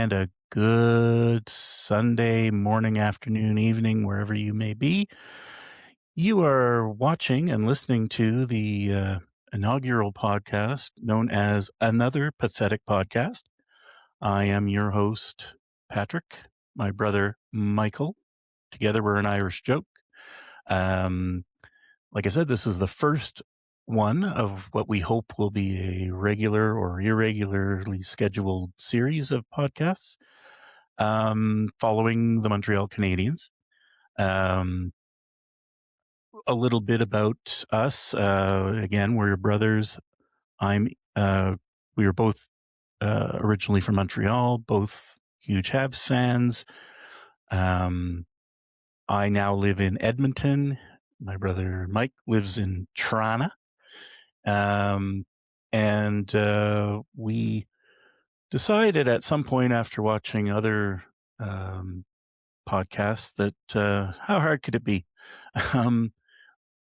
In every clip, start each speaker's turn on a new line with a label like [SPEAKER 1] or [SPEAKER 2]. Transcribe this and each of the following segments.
[SPEAKER 1] and a good Sunday morning, afternoon, evening, wherever you may be. You are watching and listening to the inaugural podcast known as Another Pathetic Podcast. I am your host, Patrick, my brother, Michael. Together, we're an Irish joke. Like I said, this is the first one of what we hope will be a regular or irregularly scheduled series of podcasts following the Montreal Canadiens. A little bit about us. Again, we're brothers. We were both originally from Montreal, both huge Habs fans. I now live in Edmonton. My brother Mike lives in Toronto. And we decided at some point after watching other podcasts that how hard could it be?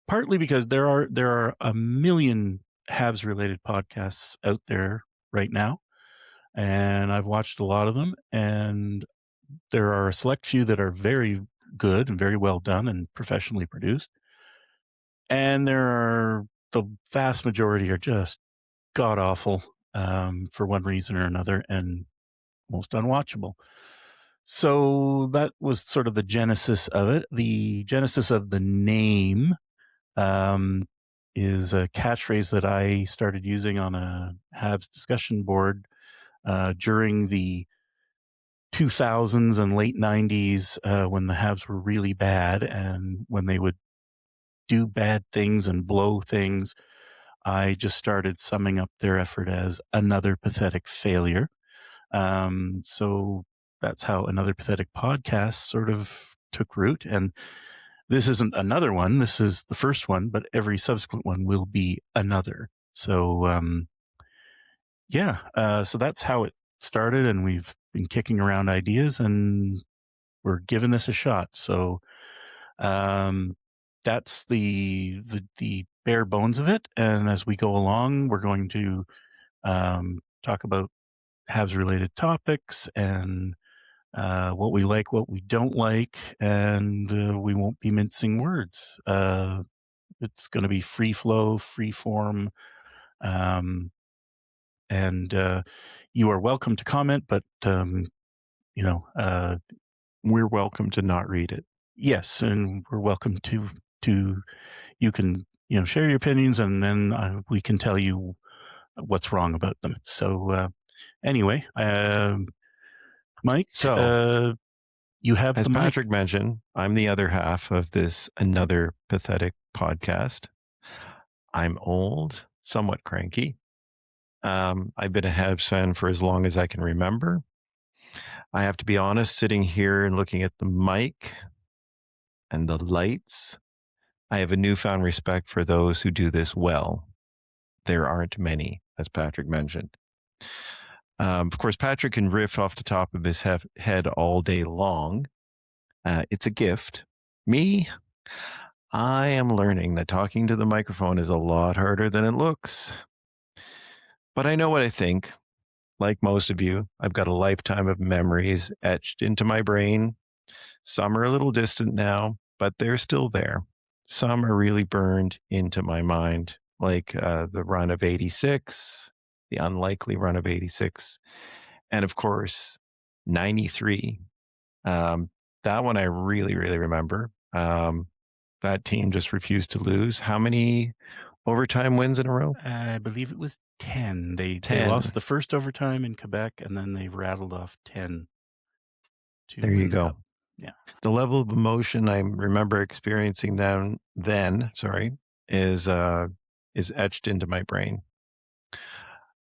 [SPEAKER 1] Partly because there are a million Habs related podcasts out there right now, and I've watched a lot of them, and there are a select few that are very good and very well done and professionally produced, and the vast majority are just god awful for one reason or another and most unwatchable. So that was sort of the genesis of it. The genesis of the name is a catchphrase that I started using on a Habs discussion board during the 2000s and late 90s when the Habs were really bad and when they would do bad things and blow things. I just started summing up their effort as another pathetic failure. So that's how Another Pathetic Podcast sort of took root. And this isn't another one. This is the first one, but every subsequent one will be another. So, so that's how it started. And we've been kicking around ideas and we're giving this a shot. So, that's the bare bones of it. And as we go along, we're going to talk about Habs related topics and what we like, what we don't like, and we won't be mincing words. It's going to be free flow, free form, and you are welcome to comment, but
[SPEAKER 2] we're welcome to not read it.
[SPEAKER 1] Yes, and we're welcome to you can share your opinions, and then we can tell you what's wrong about them. So anyway, Mike,
[SPEAKER 2] so
[SPEAKER 1] you have,
[SPEAKER 2] as
[SPEAKER 1] the
[SPEAKER 2] Patrick
[SPEAKER 1] mic.
[SPEAKER 2] mentioned, I'm the other half of this Another Pathetic Podcast. I'm old, somewhat cranky. I've been a Habs fan for as long as I can remember. I have to be honest, sitting here and looking at the mic and the lights, I have a newfound respect for those who do this well. There aren't many, as Patrick mentioned. Of course, Patrick can riff off the top of his head all day long. It's a gift. Me, I am learning that talking to the microphone is a lot harder than it looks. But I know what I think. Like most of you, I've got a lifetime of memories etched into my brain. Some are a little distant now, but they're still there. Some are really burned into my mind, like the run of 86, the unlikely run of 86, and of course, 93. That one I really, really remember. That team just refused to lose. How many overtime wins in a row?
[SPEAKER 1] I believe it was 10. They lost the first overtime in Quebec, and then they rattled off 10 to
[SPEAKER 2] there
[SPEAKER 1] win
[SPEAKER 2] you go.
[SPEAKER 1] Cup. Yeah.
[SPEAKER 2] The level of emotion I remember experiencing then is etched into my brain.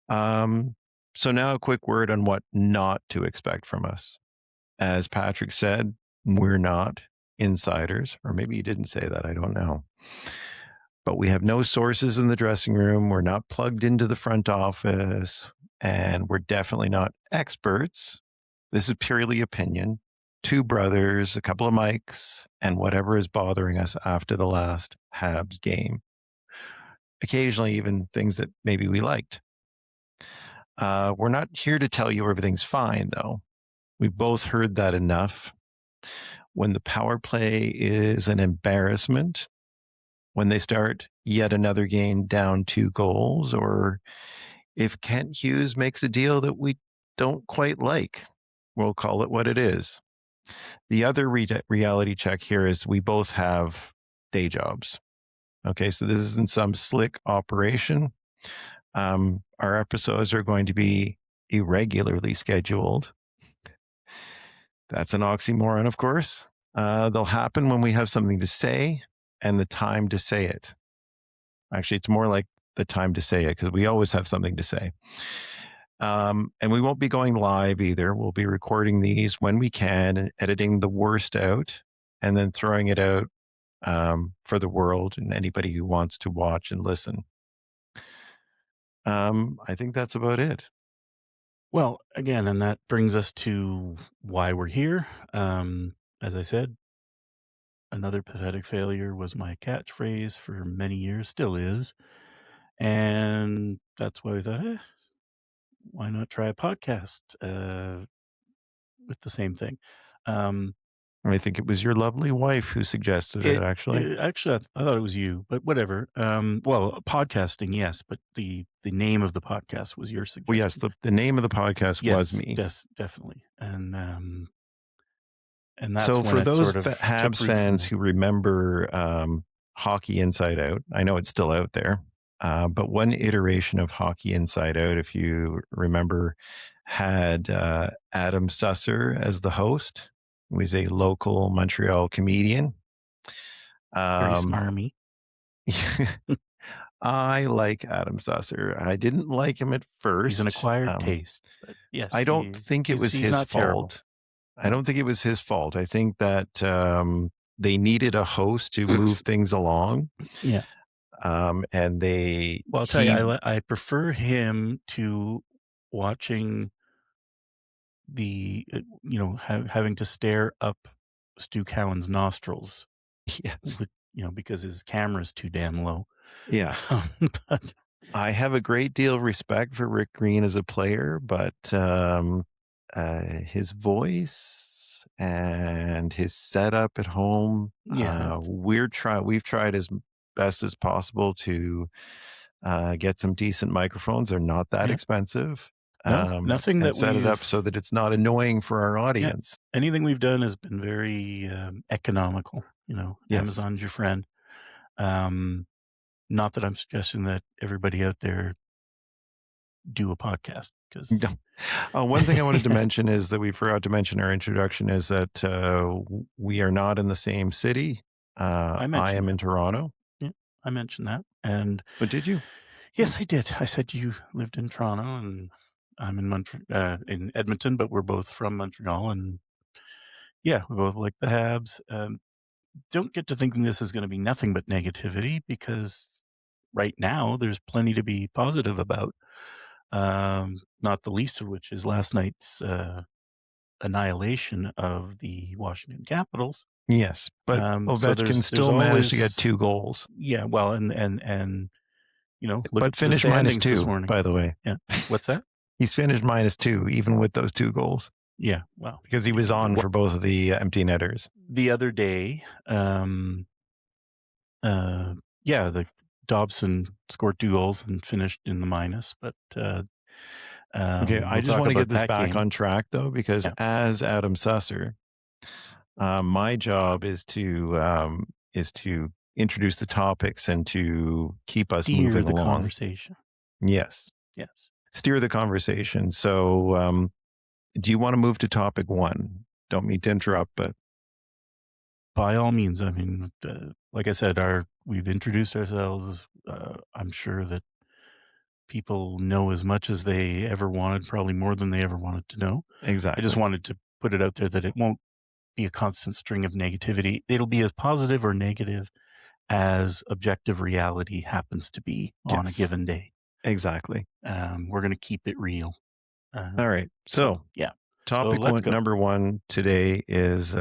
[SPEAKER 2] So now a quick word on what not to expect from us. As Patrick said, we're not insiders, or maybe you didn't say that, I don't know. But we have no sources in the dressing room. We're not plugged into the front office, and we're definitely not experts. This is purely opinion. Two brothers, a couple of mics, and whatever is bothering us after the last Habs game. Occasionally, even things that maybe we liked. We're not here to tell you everything's fine, though. We both heard that enough. When the power play is an embarrassment, when they start yet another game down 2 goals, or if Kent Hughes makes a deal that we don't quite like, we'll call it what it is. The other reality check here is we both have day jobs. Okay, so this isn't some slick operation. Our episodes are going to be irregularly scheduled. That's an oxymoron, of course. They'll happen when we have something to say and the time to say it. Actually, it's more like the time to say it because we always have something to say. And we won't be going live either. We'll be recording these when we can and editing the worst out and then throwing it out for the world and anybody who wants to watch and listen. I think that's about it.
[SPEAKER 1] Well, again, and that brings us to why we're here. As I said, another pathetic failure was my catchphrase for many years, still is. And that's why we thought, why not try a podcast with the same thing?
[SPEAKER 2] I think it was your lovely wife who suggested it, actually.
[SPEAKER 1] Actually, I thought it was you, but whatever. Well, podcasting, yes, but the name of the podcast was your suggestion.
[SPEAKER 2] Well, yes, the name of the podcast was me.
[SPEAKER 1] Yes, definitely. And that's
[SPEAKER 2] so
[SPEAKER 1] when
[SPEAKER 2] for
[SPEAKER 1] it
[SPEAKER 2] those
[SPEAKER 1] sort of
[SPEAKER 2] Habs fans who remember Hockey Inside Out, I know it's still out there, but one iteration of Hockey Inside Out, if you remember, had Adam Susser as the host. He was a local Montreal Canadian.
[SPEAKER 1] very smarmy.
[SPEAKER 2] I like Adam Susser. I didn't like him at first.
[SPEAKER 1] He's an acquired taste. But yes,
[SPEAKER 2] I don't think it was his fault.
[SPEAKER 1] Terrible.
[SPEAKER 2] I don't think it was his fault. I think that they needed a host to move things along.
[SPEAKER 1] Yeah.
[SPEAKER 2] And they.
[SPEAKER 1] Well, I'll tell you, I prefer him to watching the, having to stare up Stu Cowan's nostrils.
[SPEAKER 2] Yes.
[SPEAKER 1] Because his camera's too damn low.
[SPEAKER 2] Yeah. But I have a great deal of respect for Rick Green as a player, but his voice and his setup at home, we've tried as best as possible to get some decent microphones. They're not that expensive.
[SPEAKER 1] No, nothing that
[SPEAKER 2] set it up so that it's not annoying for our audience.
[SPEAKER 1] Yeah. Anything we've done has been very economical.
[SPEAKER 2] Yes.
[SPEAKER 1] Amazon's your friend. Not that I'm suggesting that everybody out there do a podcast, because
[SPEAKER 2] one thing I wanted to mention is that we forgot to mention our introduction is that we are not in the same city. I am in Toronto.
[SPEAKER 1] Yeah, I mentioned that.
[SPEAKER 2] But did you?
[SPEAKER 1] Yes, I did. I said you lived in Toronto, and I'm in Edmonton, but we're both from Montreal, and yeah, we both like the Habs. Don't get to thinking this is going to be nothing but negativity, because right now there's plenty to be positive about. Not the least of which is last night's annihilation of the Washington Capitals.
[SPEAKER 2] Yes, but Ovechkin still managed to get 2 goals.
[SPEAKER 1] Yeah, well, and look at
[SPEAKER 2] finished -2, by the way.
[SPEAKER 1] Yeah, what's that?
[SPEAKER 2] He's finished -2, even with those 2 goals.
[SPEAKER 1] Yeah, well,
[SPEAKER 2] because he was on for both of the empty netters.
[SPEAKER 1] The other day, the Dobson scored 2 goals and finished in the minus, but
[SPEAKER 2] okay, I just want to get this back on track, though, because as Adam Susser, my job is to introduce the topics and to keep us moving
[SPEAKER 1] the
[SPEAKER 2] along.
[SPEAKER 1] Conversation.
[SPEAKER 2] Yes. Steer the conversation. So, do you want to move to topic 1? Don't mean to interrupt, but
[SPEAKER 1] by all means. I mean, like I said, we've introduced ourselves. I'm sure that people know as much as they ever wanted, probably more than they ever wanted to know.
[SPEAKER 2] Exactly.
[SPEAKER 1] I just wanted to put it out there that it won't be a constant string of negativity. It'll be as positive or negative as objective reality happens to be on a given day.
[SPEAKER 2] Exactly.
[SPEAKER 1] We're going to keep it real.
[SPEAKER 2] All right. So,
[SPEAKER 1] yeah.
[SPEAKER 2] Topic number 1 today is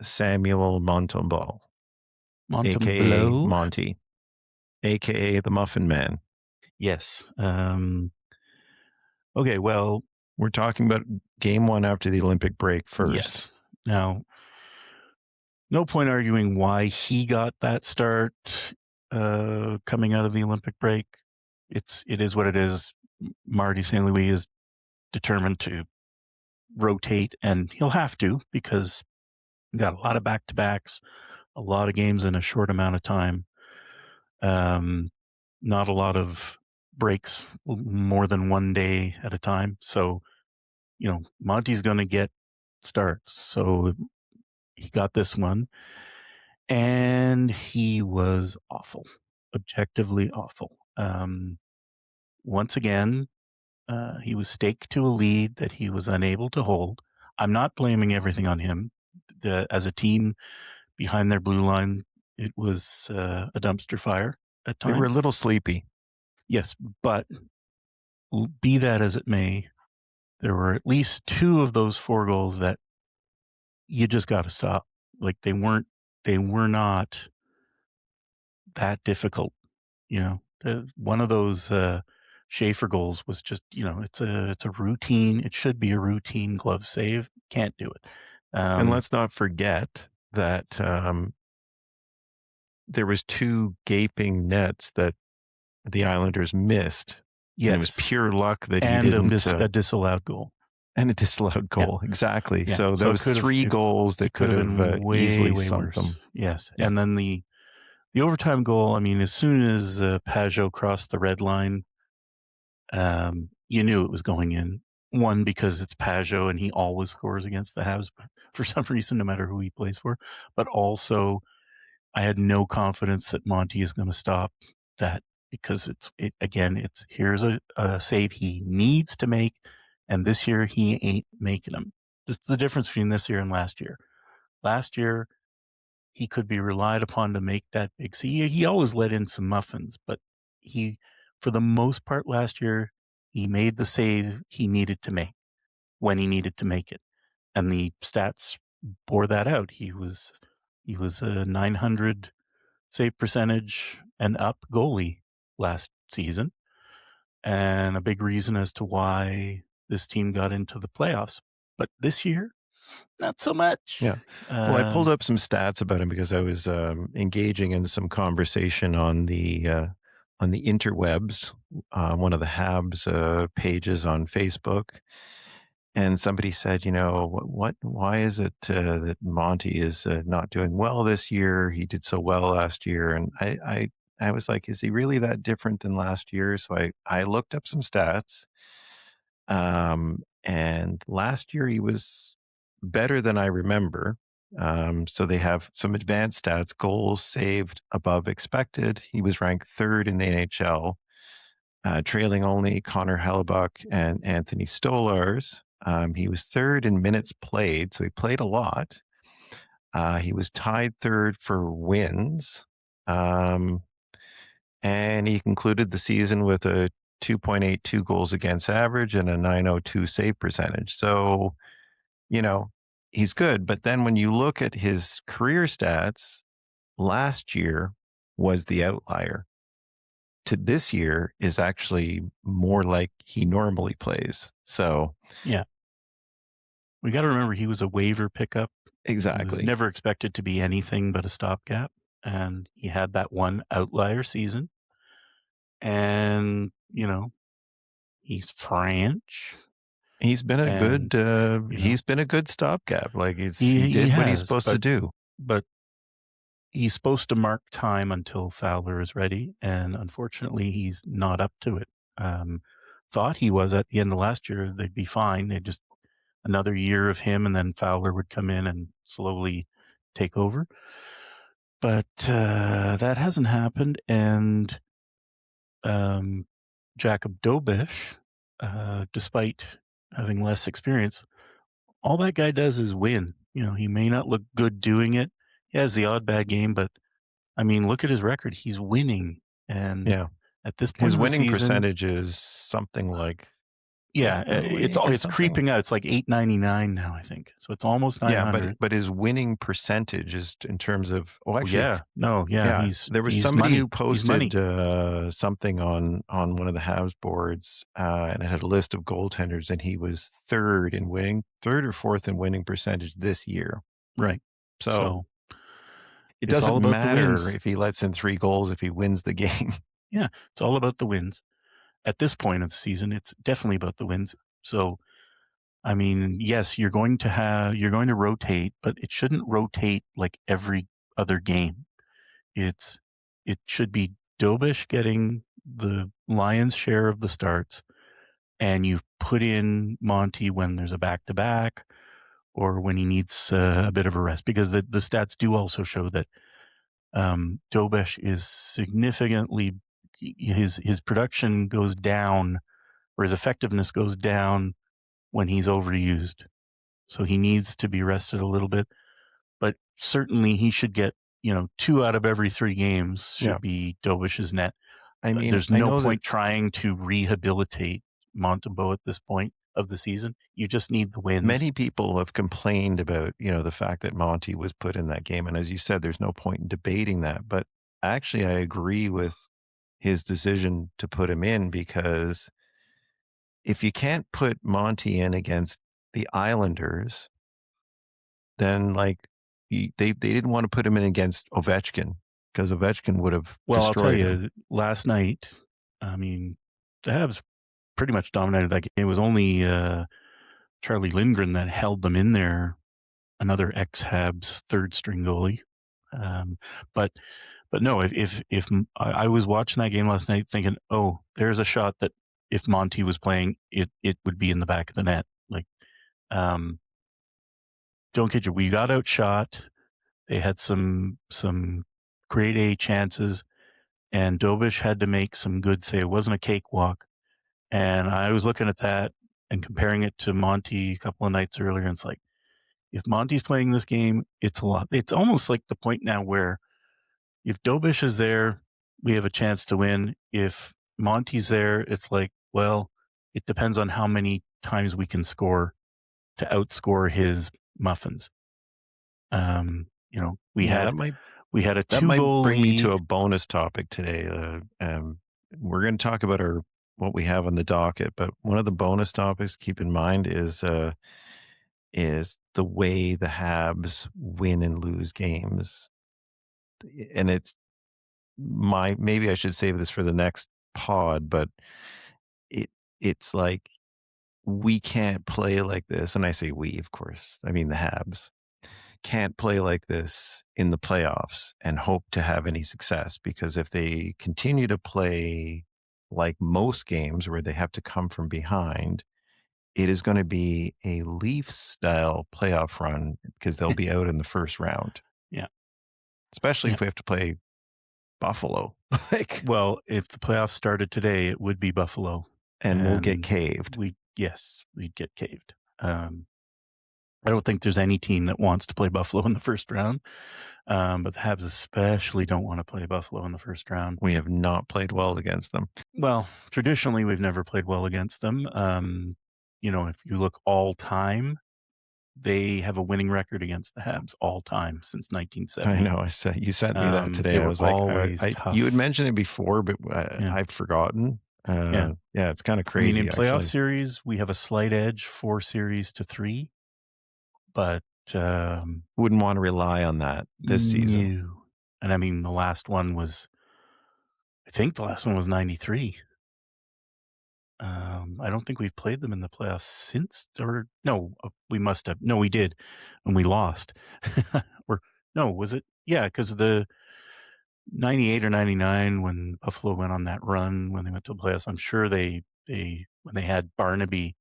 [SPEAKER 2] Samuel Montembeault, a.k.a. Monty, a.k.a. the Muffin Man.
[SPEAKER 1] Yes. Okay, well,
[SPEAKER 2] We're talking about game one after the Olympic break first.
[SPEAKER 1] Yes. Now, no point arguing why he got that start coming out of the Olympic break. It is what it is. Marty St. Louis is determined to rotate, and he'll have to because he got a lot of back-to-backs, a lot of games in a short amount of time. Not a lot of breaks, more than one day at a time. So, Monty's going to get starts. So he got this one, and he was awful, objectively awful. Once again, he was staked to a lead that he was unable to hold. I'm not blaming everything on him. As a team behind their blue line, it was a dumpster fire at times.
[SPEAKER 2] They were a little sleepy.
[SPEAKER 1] Yes, but be that as it may, there were at least 2 of those 4 goals that you just got to stop. Like they were not that difficult. One of those Schaefer goals was just, it's a routine. It should be a routine glove save. Can't do it.
[SPEAKER 2] And let's not forget that there was 2 gaping nets that the Islanders missed.
[SPEAKER 1] Yes,
[SPEAKER 2] and it was pure luck that
[SPEAKER 1] and
[SPEAKER 2] he didn't.
[SPEAKER 1] a disallowed goal.
[SPEAKER 2] And a disallowed goal, yeah. Exactly.
[SPEAKER 1] Yeah.
[SPEAKER 2] So those 3 goals that could have easily sunk them.
[SPEAKER 1] Yes, yeah. And then the overtime goal. I mean, as soon as Pajot crossed the red line, you knew it was going in. One, because it's Pajot and he always scores against the Habs for some reason, no matter who he plays for. But also, I had no confidence that Monty is going to stop that because here's a save he needs to make, and this year he ain't making them. This is the difference between this year and last year. Last year, he could be relied upon to make that big. See, he always let in some muffins, but for the most part last year, he made the save he needed to make when he needed to make it. And the stats bore that out. He was a 900 save percentage and up goalie last season, and a big reason as to why this team got into the playoffs. But this year, not so much.
[SPEAKER 2] Yeah. Well, I pulled up some stats about him because I was engaging in some conversation on the interwebs, one of the Habs pages on Facebook. And somebody said, why is it that Monty is not doing well this year? He did so well last year. And I was like, is he really that different than last year? So I looked up some stats. And last year he was better than I remember. So they have some advanced stats, goals saved above expected. He was ranked 3rd in the NHL, trailing only Connor Hellebuck and Anthony Stolarz. He was 3rd in minutes played, so he played a lot. He was tied 3rd for wins. And he concluded the season with a 2.82 goals against average and a 902 save percentage. So, he's good. But then when you look at his career stats, last year was the outlier. To this year is actually more like he normally plays. So,
[SPEAKER 1] yeah. We got to remember he was a waiver pickup.
[SPEAKER 2] Exactly.
[SPEAKER 1] He was never expected to be anything but a stopgap. And he had that one outlier season. And, he's French.
[SPEAKER 2] He's been a good stopgap. Like he did what he's supposed to do.
[SPEAKER 1] But he's supposed to mark time until Fowler is ready. And unfortunately, he's not up to it. Thought he was at the end of last year. They'd be fine. They'd just another year of him, and then Fowler would come in and slowly take over. But that hasn't happened. And Jacob Dobish, despite having less experience, all that guy does is win. He may not look good doing it. He has the odd bad game, but I mean, look at his record. He's winning. And at this point,
[SPEAKER 2] his winning percentage is something like
[SPEAKER 1] Yeah,
[SPEAKER 2] definitely or
[SPEAKER 1] it's
[SPEAKER 2] something.
[SPEAKER 1] creeping out. It's like 899 now, I think. So it's almost
[SPEAKER 2] Yeah,
[SPEAKER 1] 900.
[SPEAKER 2] but his winning percentage is in terms of
[SPEAKER 1] Oh
[SPEAKER 2] actually,
[SPEAKER 1] yeah, no, yeah,
[SPEAKER 2] yeah, there was
[SPEAKER 1] he's
[SPEAKER 2] somebody who
[SPEAKER 1] money. He's
[SPEAKER 2] posted
[SPEAKER 1] money.
[SPEAKER 2] something on one of the Habs boards, and it had a list of goaltenders, and he was third or fourth in winning percentage this year.
[SPEAKER 1] Right.
[SPEAKER 2] So
[SPEAKER 1] So
[SPEAKER 2] it
[SPEAKER 1] it's all
[SPEAKER 2] doesn't
[SPEAKER 1] about the
[SPEAKER 2] matter
[SPEAKER 1] wins.
[SPEAKER 2] if he lets in 3 goals if he wins the game.
[SPEAKER 1] Yeah, it's all about the wins. At this point of the season, it's definitely about the wins. So I mean, yes, you're going to rotate, but it shouldn't rotate like every other game. It's it should be Dobish getting the lion's share of the starts, and you put in Monty when there's a back to back or when he needs a bit of a rest, because the stats do also show that Dobish is significantly his production goes down or his effectiveness goes down when he's overused. So he needs to be rested a little bit, but certainly he should get, 2 out of every 3 games
[SPEAKER 2] Yeah.
[SPEAKER 1] should be Dobish's net.
[SPEAKER 2] I mean,
[SPEAKER 1] There's
[SPEAKER 2] I
[SPEAKER 1] no
[SPEAKER 2] know that
[SPEAKER 1] point trying to rehabilitate Montembeault at this point of the season. You just need the wins.
[SPEAKER 2] many people have complained about, the fact that Monty was put in that game, and as you said, there's no point in debating that, but actually I agree with his decision to put him in because if you can't put Monty in against the Islanders, then, like, they didn't wanna put him in against Ovechkin because Ovechkin would have
[SPEAKER 1] Well, I'll tell
[SPEAKER 2] destroyed him.
[SPEAKER 1] you, last night, I mean, the Habs pretty much dominated that game. It was only Charlie Lindgren that held them in there, another ex-Habs third string goalie. Um, but but no, if I was watching that game last night thinking, oh, there's a shot that if Monty was playing, it would be in the back of the net. Like, um, don't kid you, we got outshot. They had some grade A chances, and Dobish had to make some good save. It wasn't a cakewalk. And I was looking at that and comparing it to Monty a couple of nights earlier, and it's like, if Monty's playing this game, it's a lot. It's almost like the point now where if Dobish is there, we have a chance to win. If Monty's there, it's like, well, it depends on how many times we can score to outscore his muffins. We
[SPEAKER 2] Yeah,
[SPEAKER 1] had a
[SPEAKER 2] that
[SPEAKER 1] two
[SPEAKER 2] might
[SPEAKER 1] goal
[SPEAKER 2] bring me to
[SPEAKER 1] lead.
[SPEAKER 2] a bonus topic today. We're going to talk about what we have on the docket, but one of the bonus topics to keep in mind is the way the Habs win and lose games, and maybe I should save this for the next pod, but it it's like we can't play like this, and I say we, of course, I mean the Habs can't play like this in the playoffs and hope to have any success because if they continue to play like most games where they have to come from behind, it is going to be a Leafs style playoff run because they'll be out in the first round,
[SPEAKER 1] Yeah,
[SPEAKER 2] especially
[SPEAKER 1] yeah.
[SPEAKER 2] if we have to play Buffalo. like,
[SPEAKER 1] Well, if the playoffs started today, it would be Buffalo,
[SPEAKER 2] and we'll get
[SPEAKER 1] and
[SPEAKER 2] caved.
[SPEAKER 1] we'd get caved. I don't think there's any team that wants to play Buffalo in the first round, but the Habs especially don't want to play Buffalo in the first round.
[SPEAKER 2] We have not played well against them.
[SPEAKER 1] Well, traditionally, we've never played well against them. If you look all time, they have a winning record against the Habs all time since
[SPEAKER 2] I
[SPEAKER 1] 1970.
[SPEAKER 2] know. You sent me that today.
[SPEAKER 1] They
[SPEAKER 2] I
[SPEAKER 1] were
[SPEAKER 2] was like,
[SPEAKER 1] always
[SPEAKER 2] you had
[SPEAKER 1] tough.
[SPEAKER 2] mentioned it before, but
[SPEAKER 1] Yeah,
[SPEAKER 2] I've forgotten.
[SPEAKER 1] yeah.
[SPEAKER 2] Yeah, it's kind of
[SPEAKER 1] I mean, in
[SPEAKER 2] crazy,
[SPEAKER 1] playoff
[SPEAKER 2] actually.
[SPEAKER 1] series, we have a slight edge, 4-3, but
[SPEAKER 2] Wouldn't want to rely on that this season.
[SPEAKER 1] no. And I mean, I think the last one was 93. I don't think we've played them in the playoffs since, or no, we must have. No, we did, and we lost. or no, was it? Yeah, because of the 98 or 99 when Buffalo went on that run when they went to the playoffs. I'm sure they when they had Barnaby,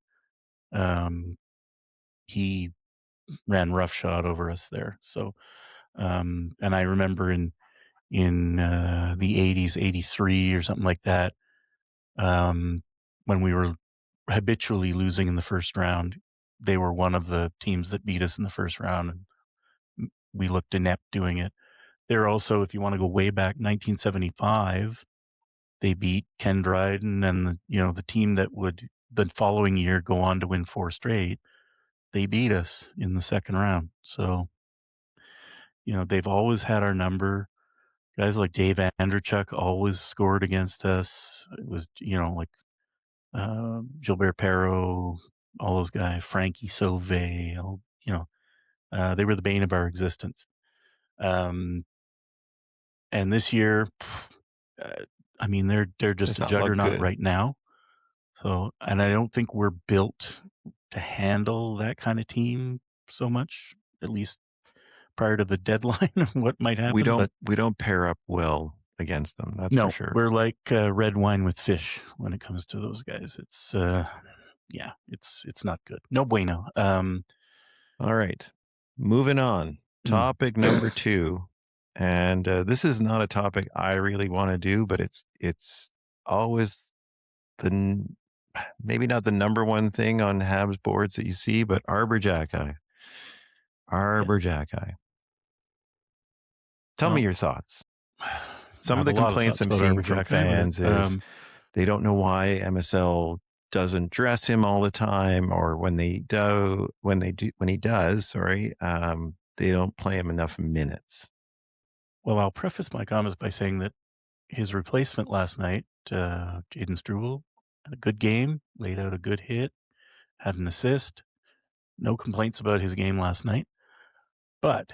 [SPEAKER 1] um, he ran roughshod over us there. So, and I remember in the 80s, 83 or something like that, when we were habitually losing in the first round, they were one of the teams that beat us in the first round, and we looked inept doing it. They're also, if you want to go way back, 1975, they beat Ken Dryden and the team that would the following year go on to win 4 straight, they beat us in the second round. So, they've always had our number. Guys like Dave Andrechuk always scored against us. It was, like Gilbert Perreault, all those guys, Frankie Sauvé, they were the bane of our existence. And this year, they're just
[SPEAKER 2] Does
[SPEAKER 1] a
[SPEAKER 2] not look
[SPEAKER 1] juggernaut
[SPEAKER 2] good.
[SPEAKER 1] right now. So, and I don't think we're built to handle that kind of team so much, at least prior to the deadline of what might happen. But
[SPEAKER 2] We don't pair up well against them. That's for
[SPEAKER 1] no,
[SPEAKER 2] sure.
[SPEAKER 1] we're like red wine with fish when it comes to those guys. It's it's not good. No bueno.
[SPEAKER 2] All right, moving on. Topic number 2, and this is not a topic I really want to do, but it's always maybe not the number one thing on Habs boards that you see, but Arber Xhekaj. Arber
[SPEAKER 1] Yes.
[SPEAKER 2] Xhekaj. Tell me
[SPEAKER 1] Well,
[SPEAKER 2] your thoughts.
[SPEAKER 1] I
[SPEAKER 2] Some of
[SPEAKER 1] have a
[SPEAKER 2] the
[SPEAKER 1] lot of
[SPEAKER 2] complaints
[SPEAKER 1] thoughts
[SPEAKER 2] I'm
[SPEAKER 1] about
[SPEAKER 2] seeing
[SPEAKER 1] Arber
[SPEAKER 2] from
[SPEAKER 1] Xhekaj,
[SPEAKER 2] fans
[SPEAKER 1] but
[SPEAKER 2] is they don't know why MSL doesn't dress him all the time, or when he does, they don't play him enough minutes.
[SPEAKER 1] well, I'll preface my comments by saying that his replacement last night, Jaden Struble, had a good game, laid out a good hit, had an assist. No complaints about his game last night. But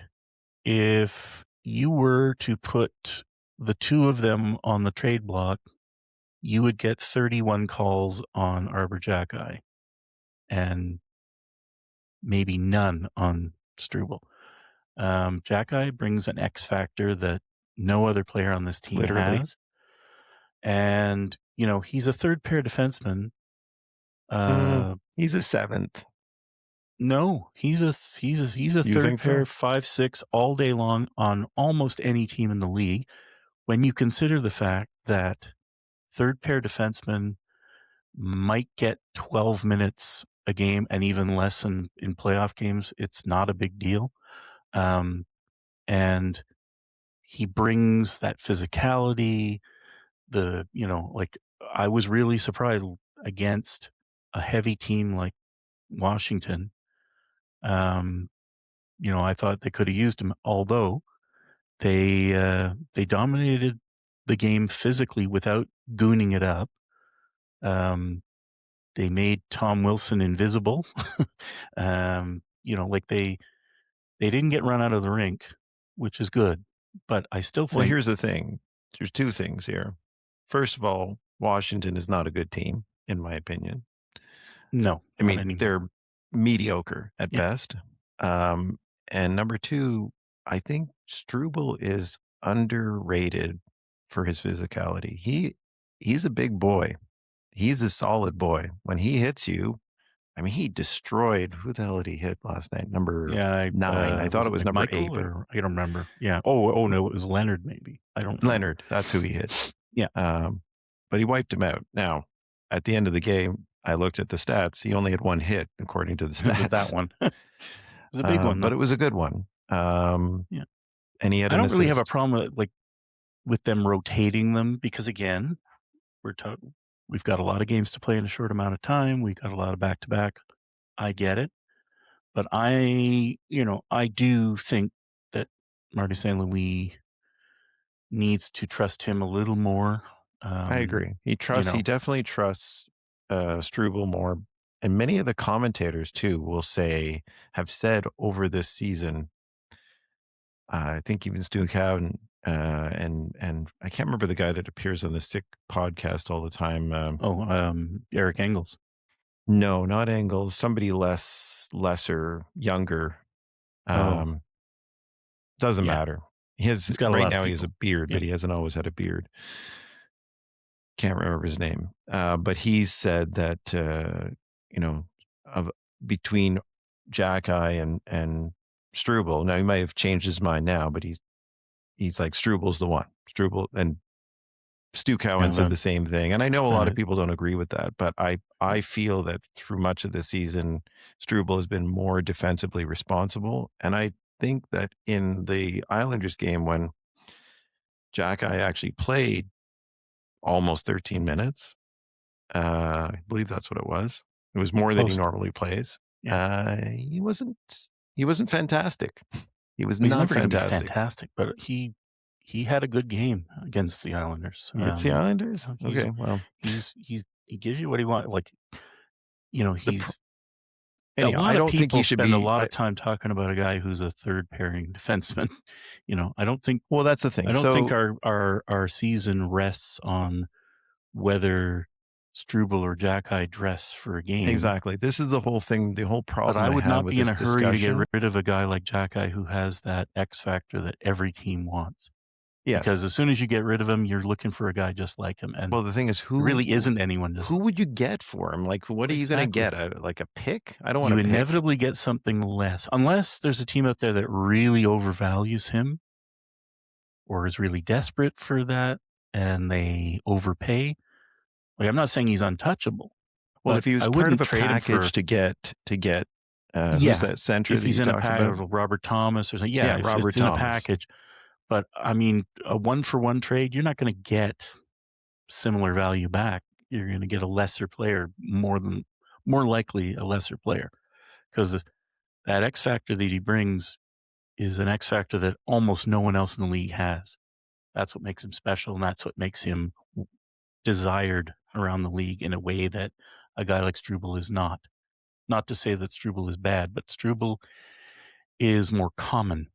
[SPEAKER 1] if you were to put the two of them on the trade block, you would get 31 calls on Arber Xhekaj and maybe none on Struble. Xhekaj brings an X factor that no other player on this team
[SPEAKER 2] Literally.
[SPEAKER 1] has. And, he's a third pair defenseman.
[SPEAKER 2] He's a seventh.
[SPEAKER 1] No, he's a
[SPEAKER 2] You
[SPEAKER 1] third
[SPEAKER 2] think
[SPEAKER 1] pair,
[SPEAKER 2] so?
[SPEAKER 1] 5'6" all day long on almost any team in the league. When you consider the fact that third pair defensemen might get 12 minutes a game and even less in playoff games, it's not a big deal. And he brings that physicality, I was really surprised against a heavy team like Washington. I thought they could have used him, although they dominated the game physically without gooning it up. They made Tom Wilson invisible. They didn't get run out of the rink, which is good. But I still
[SPEAKER 2] Well,
[SPEAKER 1] think
[SPEAKER 2] here's the thing. There's 2 things here. First of all, Washington is not a good team, in my opinion.
[SPEAKER 1] no,
[SPEAKER 2] I
[SPEAKER 1] not
[SPEAKER 2] mean,
[SPEAKER 1] anymore.
[SPEAKER 2] they're mediocre at
[SPEAKER 1] Yeah.
[SPEAKER 2] best. And number 2, I think Struble is underrated for his physicality. He's a big boy. He's a solid boy. When he hits you, he destroyed. Who the hell did he hit last night? Number
[SPEAKER 1] Yeah,
[SPEAKER 2] 9. I thought
[SPEAKER 1] was
[SPEAKER 2] it
[SPEAKER 1] it
[SPEAKER 2] was number 8,
[SPEAKER 1] McMichael
[SPEAKER 2] but
[SPEAKER 1] or I don't remember. Yeah. Oh no, it was Leonard maybe. I don't remember.
[SPEAKER 2] Leonard, that's who he hit.
[SPEAKER 1] Yeah.
[SPEAKER 2] But he wiped him out. Now, at the end of the game, I looked at the stats. He only had 1 hit, according to the stats.
[SPEAKER 1] It was that one. It was a big one, though.
[SPEAKER 2] But it was a good one.
[SPEAKER 1] Yeah.
[SPEAKER 2] And he had
[SPEAKER 1] I
[SPEAKER 2] an
[SPEAKER 1] don't really have a
[SPEAKER 2] assist.
[SPEAKER 1] problem with them rotating them because, again, we've got a lot of games to play in a short amount of time. We've got a lot of back-to-back. I get it. But I do think that Marty St. Louis needs to trust him a little more.
[SPEAKER 2] I agree. He definitely trusts Struble more. And many of the commentators, too, have said over this season, I think even Stu Cowan and I can't remember the guy that appears on the Sick podcast all the time.
[SPEAKER 1] Eric Engels.
[SPEAKER 2] No, not Engels. Somebody lesser, younger. Doesn't matter.
[SPEAKER 1] He's got a
[SPEAKER 2] right
[SPEAKER 1] lot of
[SPEAKER 2] now he has a
[SPEAKER 1] people.
[SPEAKER 2] beard,
[SPEAKER 1] Yeah.
[SPEAKER 2] but he hasn't always had a beard. Can't remember his name. But he said that between Xhekaj and Struble. Now he might have changed his mind now, but he's like Struble's the one. Struble and Stu Cowan said the same thing. And I know a lot of people don't agree with that, but I feel that through much of the season, Struble has been more defensively responsible. And I think that in the Islanders game when Xhekaj actually played almost 13 minutes, I believe that's what it was. It was more than he
[SPEAKER 1] Close.
[SPEAKER 2] normally plays.
[SPEAKER 1] Yeah.
[SPEAKER 2] He wasn't fantastic. He was
[SPEAKER 1] He's
[SPEAKER 2] not
[SPEAKER 1] never gonna be
[SPEAKER 2] fantastic.
[SPEAKER 1] fantastic, but he had a good game against the Islanders.
[SPEAKER 2] It's the Islanders?
[SPEAKER 1] He's
[SPEAKER 2] Okay, well,
[SPEAKER 1] he gives you what he wants. Like, you know,
[SPEAKER 2] the pr
[SPEAKER 1] he's a
[SPEAKER 2] anyhow, I
[SPEAKER 1] lot of
[SPEAKER 2] don't think he
[SPEAKER 1] people
[SPEAKER 2] should
[SPEAKER 1] spend a
[SPEAKER 2] be
[SPEAKER 1] lot
[SPEAKER 2] I
[SPEAKER 1] of time talking about a guy who's a third pairing defenseman.
[SPEAKER 2] well, that's the thing.
[SPEAKER 1] I don't think
[SPEAKER 2] So
[SPEAKER 1] our season rests on whether Struble or Xhekaj dress for a game.
[SPEAKER 2] exactly. This is the whole thing, the whole
[SPEAKER 1] But
[SPEAKER 2] problem
[SPEAKER 1] I
[SPEAKER 2] I
[SPEAKER 1] would
[SPEAKER 2] have
[SPEAKER 1] not
[SPEAKER 2] with
[SPEAKER 1] be in
[SPEAKER 2] this
[SPEAKER 1] a hurry to get
[SPEAKER 2] discussion.
[SPEAKER 1] rid of a guy like Xhekaj who has that X factor that every team wants. Because
[SPEAKER 2] Yes.
[SPEAKER 1] as soon as you get rid of him, you're looking for a guy just like him, and
[SPEAKER 2] Well, the thing is,
[SPEAKER 1] there really isn't anyone just
[SPEAKER 2] who would you get for him? Like, what are you gonna
[SPEAKER 1] exactly.
[SPEAKER 2] get? Like a pick? I don't want
[SPEAKER 1] You
[SPEAKER 2] a pick.
[SPEAKER 1] inevitably get something less, unless there's a team out there that really overvalues him or is really desperate for that and they overpay. Like, I'm not saying he's untouchable,
[SPEAKER 2] Well,
[SPEAKER 1] but
[SPEAKER 2] if he was
[SPEAKER 1] I
[SPEAKER 2] part
[SPEAKER 1] wouldn't
[SPEAKER 2] of a
[SPEAKER 1] trade him for
[SPEAKER 2] package to get who's
[SPEAKER 1] yeah,
[SPEAKER 2] that center
[SPEAKER 1] if
[SPEAKER 2] that
[SPEAKER 1] he's
[SPEAKER 2] you
[SPEAKER 1] in a
[SPEAKER 2] talked
[SPEAKER 1] pack
[SPEAKER 2] about?
[SPEAKER 1] of Robert Thomas or something.
[SPEAKER 2] Yeah,
[SPEAKER 1] Yeah, if
[SPEAKER 2] Robert
[SPEAKER 1] it's in a
[SPEAKER 2] Thomas.
[SPEAKER 1] package. But I mean, a 1-for-1 trade, you're not gonna get similar value back. You're gonna get a lesser player, more likely a lesser player, 'cause that X factor that he brings is an X factor that almost no one else in the league has. That's what makes him special, and that's what makes him desired around the league in a way that a guy like Struble is not. Not to say that Struble is bad, but Struble is more common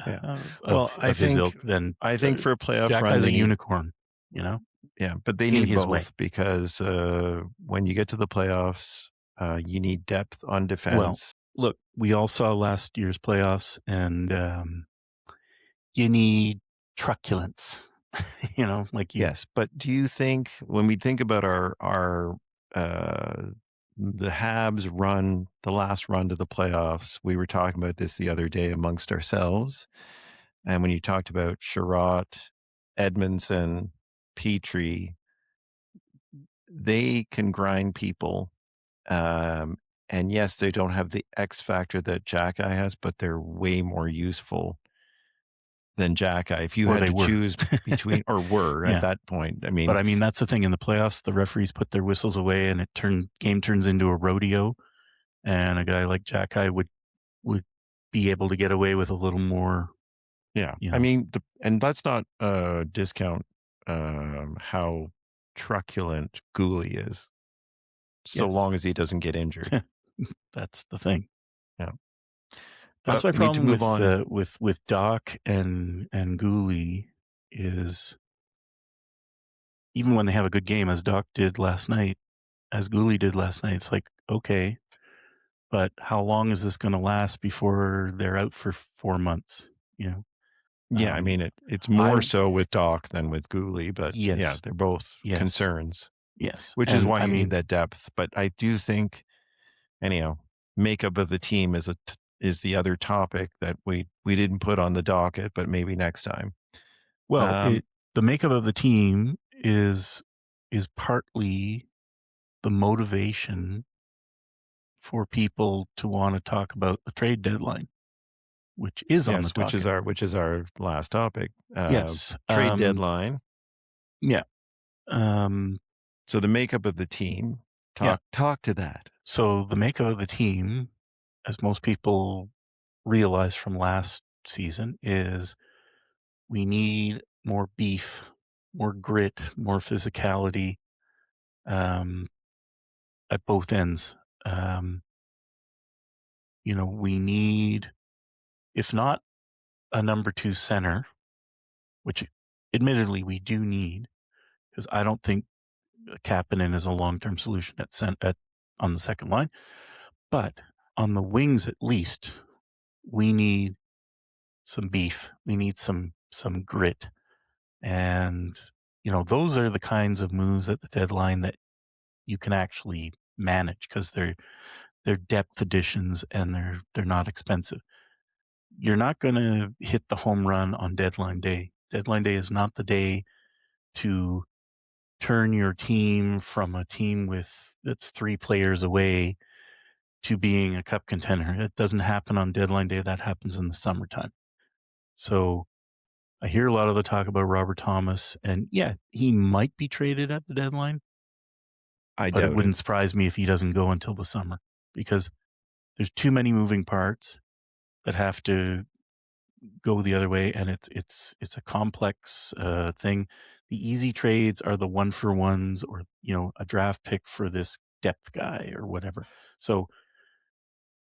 [SPEAKER 2] Yeah. Well,
[SPEAKER 1] of his ilk than
[SPEAKER 2] I think for a playoff run
[SPEAKER 1] Xhekaj's a
[SPEAKER 2] they need
[SPEAKER 1] unicorn, you know,
[SPEAKER 2] yeah, but they
[SPEAKER 1] in
[SPEAKER 2] need
[SPEAKER 1] his way.
[SPEAKER 2] both because when you get to the playoffs, you need depth on
[SPEAKER 1] Well,
[SPEAKER 2] defense.
[SPEAKER 1] look, we all saw last year's playoffs, and you need truculence, like you.
[SPEAKER 2] Yes, but do you think when we think about our uh, the Habs run, the last run to the playoffs, we were talking about this the other day amongst ourselves, and when you talked about Sherratt, Edmondson, Petrie, they can grind people. Um, and yes, they don't have the X factor that Xhekaj has, but they're way more useful than Xhekaj. If you
[SPEAKER 1] Or
[SPEAKER 2] had
[SPEAKER 1] they
[SPEAKER 2] to
[SPEAKER 1] were.
[SPEAKER 2] choose between, or were at
[SPEAKER 1] Yeah.
[SPEAKER 2] that point, I
[SPEAKER 1] But
[SPEAKER 2] mean,
[SPEAKER 1] I mean, that's the thing in the playoffs, the referees put their whistles away and game turns into a rodeo. And a guy like Xhekaj would be able to get away with a little more,
[SPEAKER 2] yeah,
[SPEAKER 1] you
[SPEAKER 2] I
[SPEAKER 1] know.
[SPEAKER 2] mean, and let's not discount how truculent Gooley is, so
[SPEAKER 1] Yes.
[SPEAKER 2] long as he doesn't get injured.
[SPEAKER 1] That's the thing.
[SPEAKER 2] Yeah,
[SPEAKER 1] That's
[SPEAKER 2] but
[SPEAKER 1] my
[SPEAKER 2] we need to
[SPEAKER 1] problem
[SPEAKER 2] move on.
[SPEAKER 1] with Doc and Gooley is even when they have a good game, as Doc did last night, as Gooley did last night, it's like, okay, but how long is this going to last before they're out for 4 months? You know,
[SPEAKER 2] Yeah, I
[SPEAKER 1] um,
[SPEAKER 2] mean it's
[SPEAKER 1] I
[SPEAKER 2] more so with Doc than with Gooley, but yeah,
[SPEAKER 1] yes,
[SPEAKER 2] they're both
[SPEAKER 1] yes,
[SPEAKER 2] concerns,
[SPEAKER 1] yes,
[SPEAKER 2] which is
[SPEAKER 1] and
[SPEAKER 2] why
[SPEAKER 1] I
[SPEAKER 2] you need
[SPEAKER 1] mean,
[SPEAKER 2] that depth. But I do think, anyhow, makeup of the team is the other topic that we didn't put on the docket, but maybe next time.
[SPEAKER 1] well,
[SPEAKER 2] Um,
[SPEAKER 1] the makeup of the team is partly the motivation for people to want to talk about the trade deadline, which is on the
[SPEAKER 2] yes,
[SPEAKER 1] docket.
[SPEAKER 2] which is our last topic.
[SPEAKER 1] Yes,
[SPEAKER 2] Trade deadline.
[SPEAKER 1] yeah, um,
[SPEAKER 2] So the makeup of the team.
[SPEAKER 1] yeah.
[SPEAKER 2] Talk to that.
[SPEAKER 1] So the makeup of the team, as most people realized from last season, is we need more beef, more grit, more physicality um, at both ends. Um, we need, if not a number two center, which admittedly we do need, because I don't think Kapanen is a long-term solution on the second line, but on the wings at least, we need some beef. We need some grit. And, those are the kinds of moves at the deadline that you can actually manage because they're depth additions and they're not expensive. You're not going to hit the home run on deadline day. Deadline day is not the day to turn your team from a team that's 3 players away to being a cup contender. It doesn't happen on deadline day. That happens in the summertime. So I hear a lot of the talk about Robert Thomas, and yeah, he might be traded at the deadline,
[SPEAKER 2] I
[SPEAKER 1] but it
[SPEAKER 2] doubt it.
[SPEAKER 1] wouldn't surprise me if he doesn't go until the summer because there's too many moving parts that have to go the other way, and it's a complex thing. The easy trades are the one for ones, or a draft pick for this depth guy or whatever. So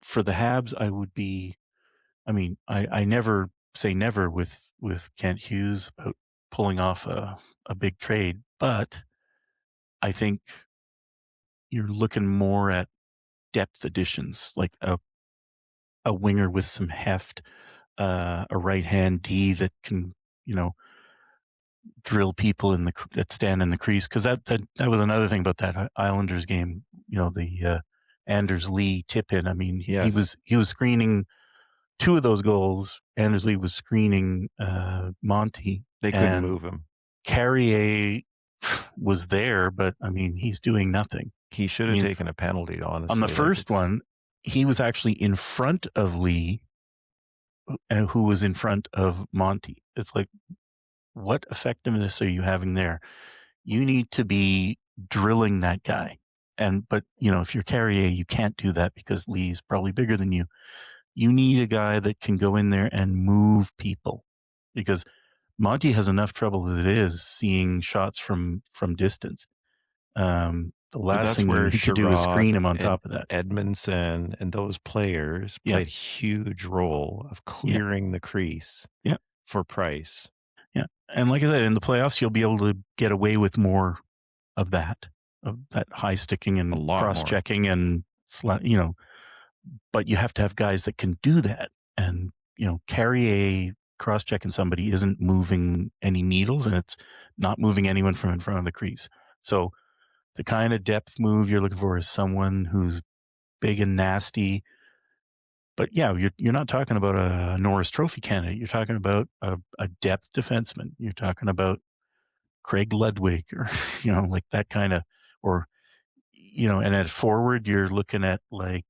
[SPEAKER 1] for the Habs, I would be. I mean, I never say never with Kent Hughes about pulling off a big trade, but I think you're looking more at depth additions, like a winger with some heft, a right hand D that can, you know, drill people that stand in the crease. Because that was another thing about that Islanders game. The Anders Lee tip in. I mean,
[SPEAKER 2] Yes.
[SPEAKER 1] he was screening two of those goals. Anders Lee was screening Monty,
[SPEAKER 2] They couldn't
[SPEAKER 1] and
[SPEAKER 2] move him.
[SPEAKER 1] Carrier was there, but I mean, he's doing nothing.
[SPEAKER 2] He should
[SPEAKER 1] I
[SPEAKER 2] have
[SPEAKER 1] mean,
[SPEAKER 2] taken a penalty, honestly.
[SPEAKER 1] on the first one, he was actually in front of Lee, who was in front of Monty. It's like, what effectiveness are you having there? You need to be drilling that guy. But if you're Carrier, you can't do that because Lee's probably bigger than you. You need a guy that can go in there and move people, because Monty has enough trouble as it is seeing shots from distance. The
[SPEAKER 2] But
[SPEAKER 1] last
[SPEAKER 2] that's
[SPEAKER 1] thing you
[SPEAKER 2] where
[SPEAKER 1] need to do is
[SPEAKER 2] Sherrod
[SPEAKER 1] screen him on
[SPEAKER 2] and
[SPEAKER 1] top of that.
[SPEAKER 2] Edmondson and those players
[SPEAKER 1] Yeah.
[SPEAKER 2] played a huge role of clearing the crease for Price.
[SPEAKER 1] Yeah. And like I said, in the playoffs, you'll be able to get away with more of that high sticking and cross checking and but you have to have guys that can do that. And, Carrier cross checking somebody isn't moving any needles, and it's not moving anyone from in front of the crease. So the kind of depth move you're looking for is someone who's big and nasty. But yeah, you're not talking about a Norris Trophy candidate. You're talking about a depth defenseman. You're talking about Craig Ludwig, or like that kind of, or and at forward you're looking at, like,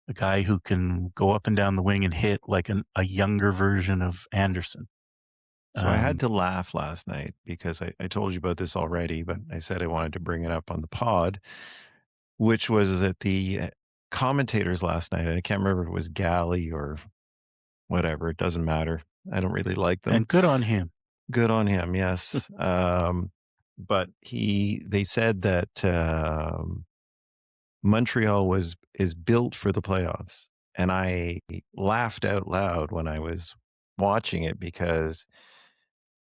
[SPEAKER 1] a guy who can go up and down the wing and hit like a younger version of Anderson.
[SPEAKER 2] So I had to laugh last night because I told you about this already, but I said I wanted to bring it up on the pod, which was that the commentators last night, and I can't remember if it was Galley or whatever, it doesn't matter. I don't really like them.
[SPEAKER 1] And good on him.
[SPEAKER 2] Good on him, yes. But they said that Montreal is built for the playoffs. And I laughed out loud when I was watching it because,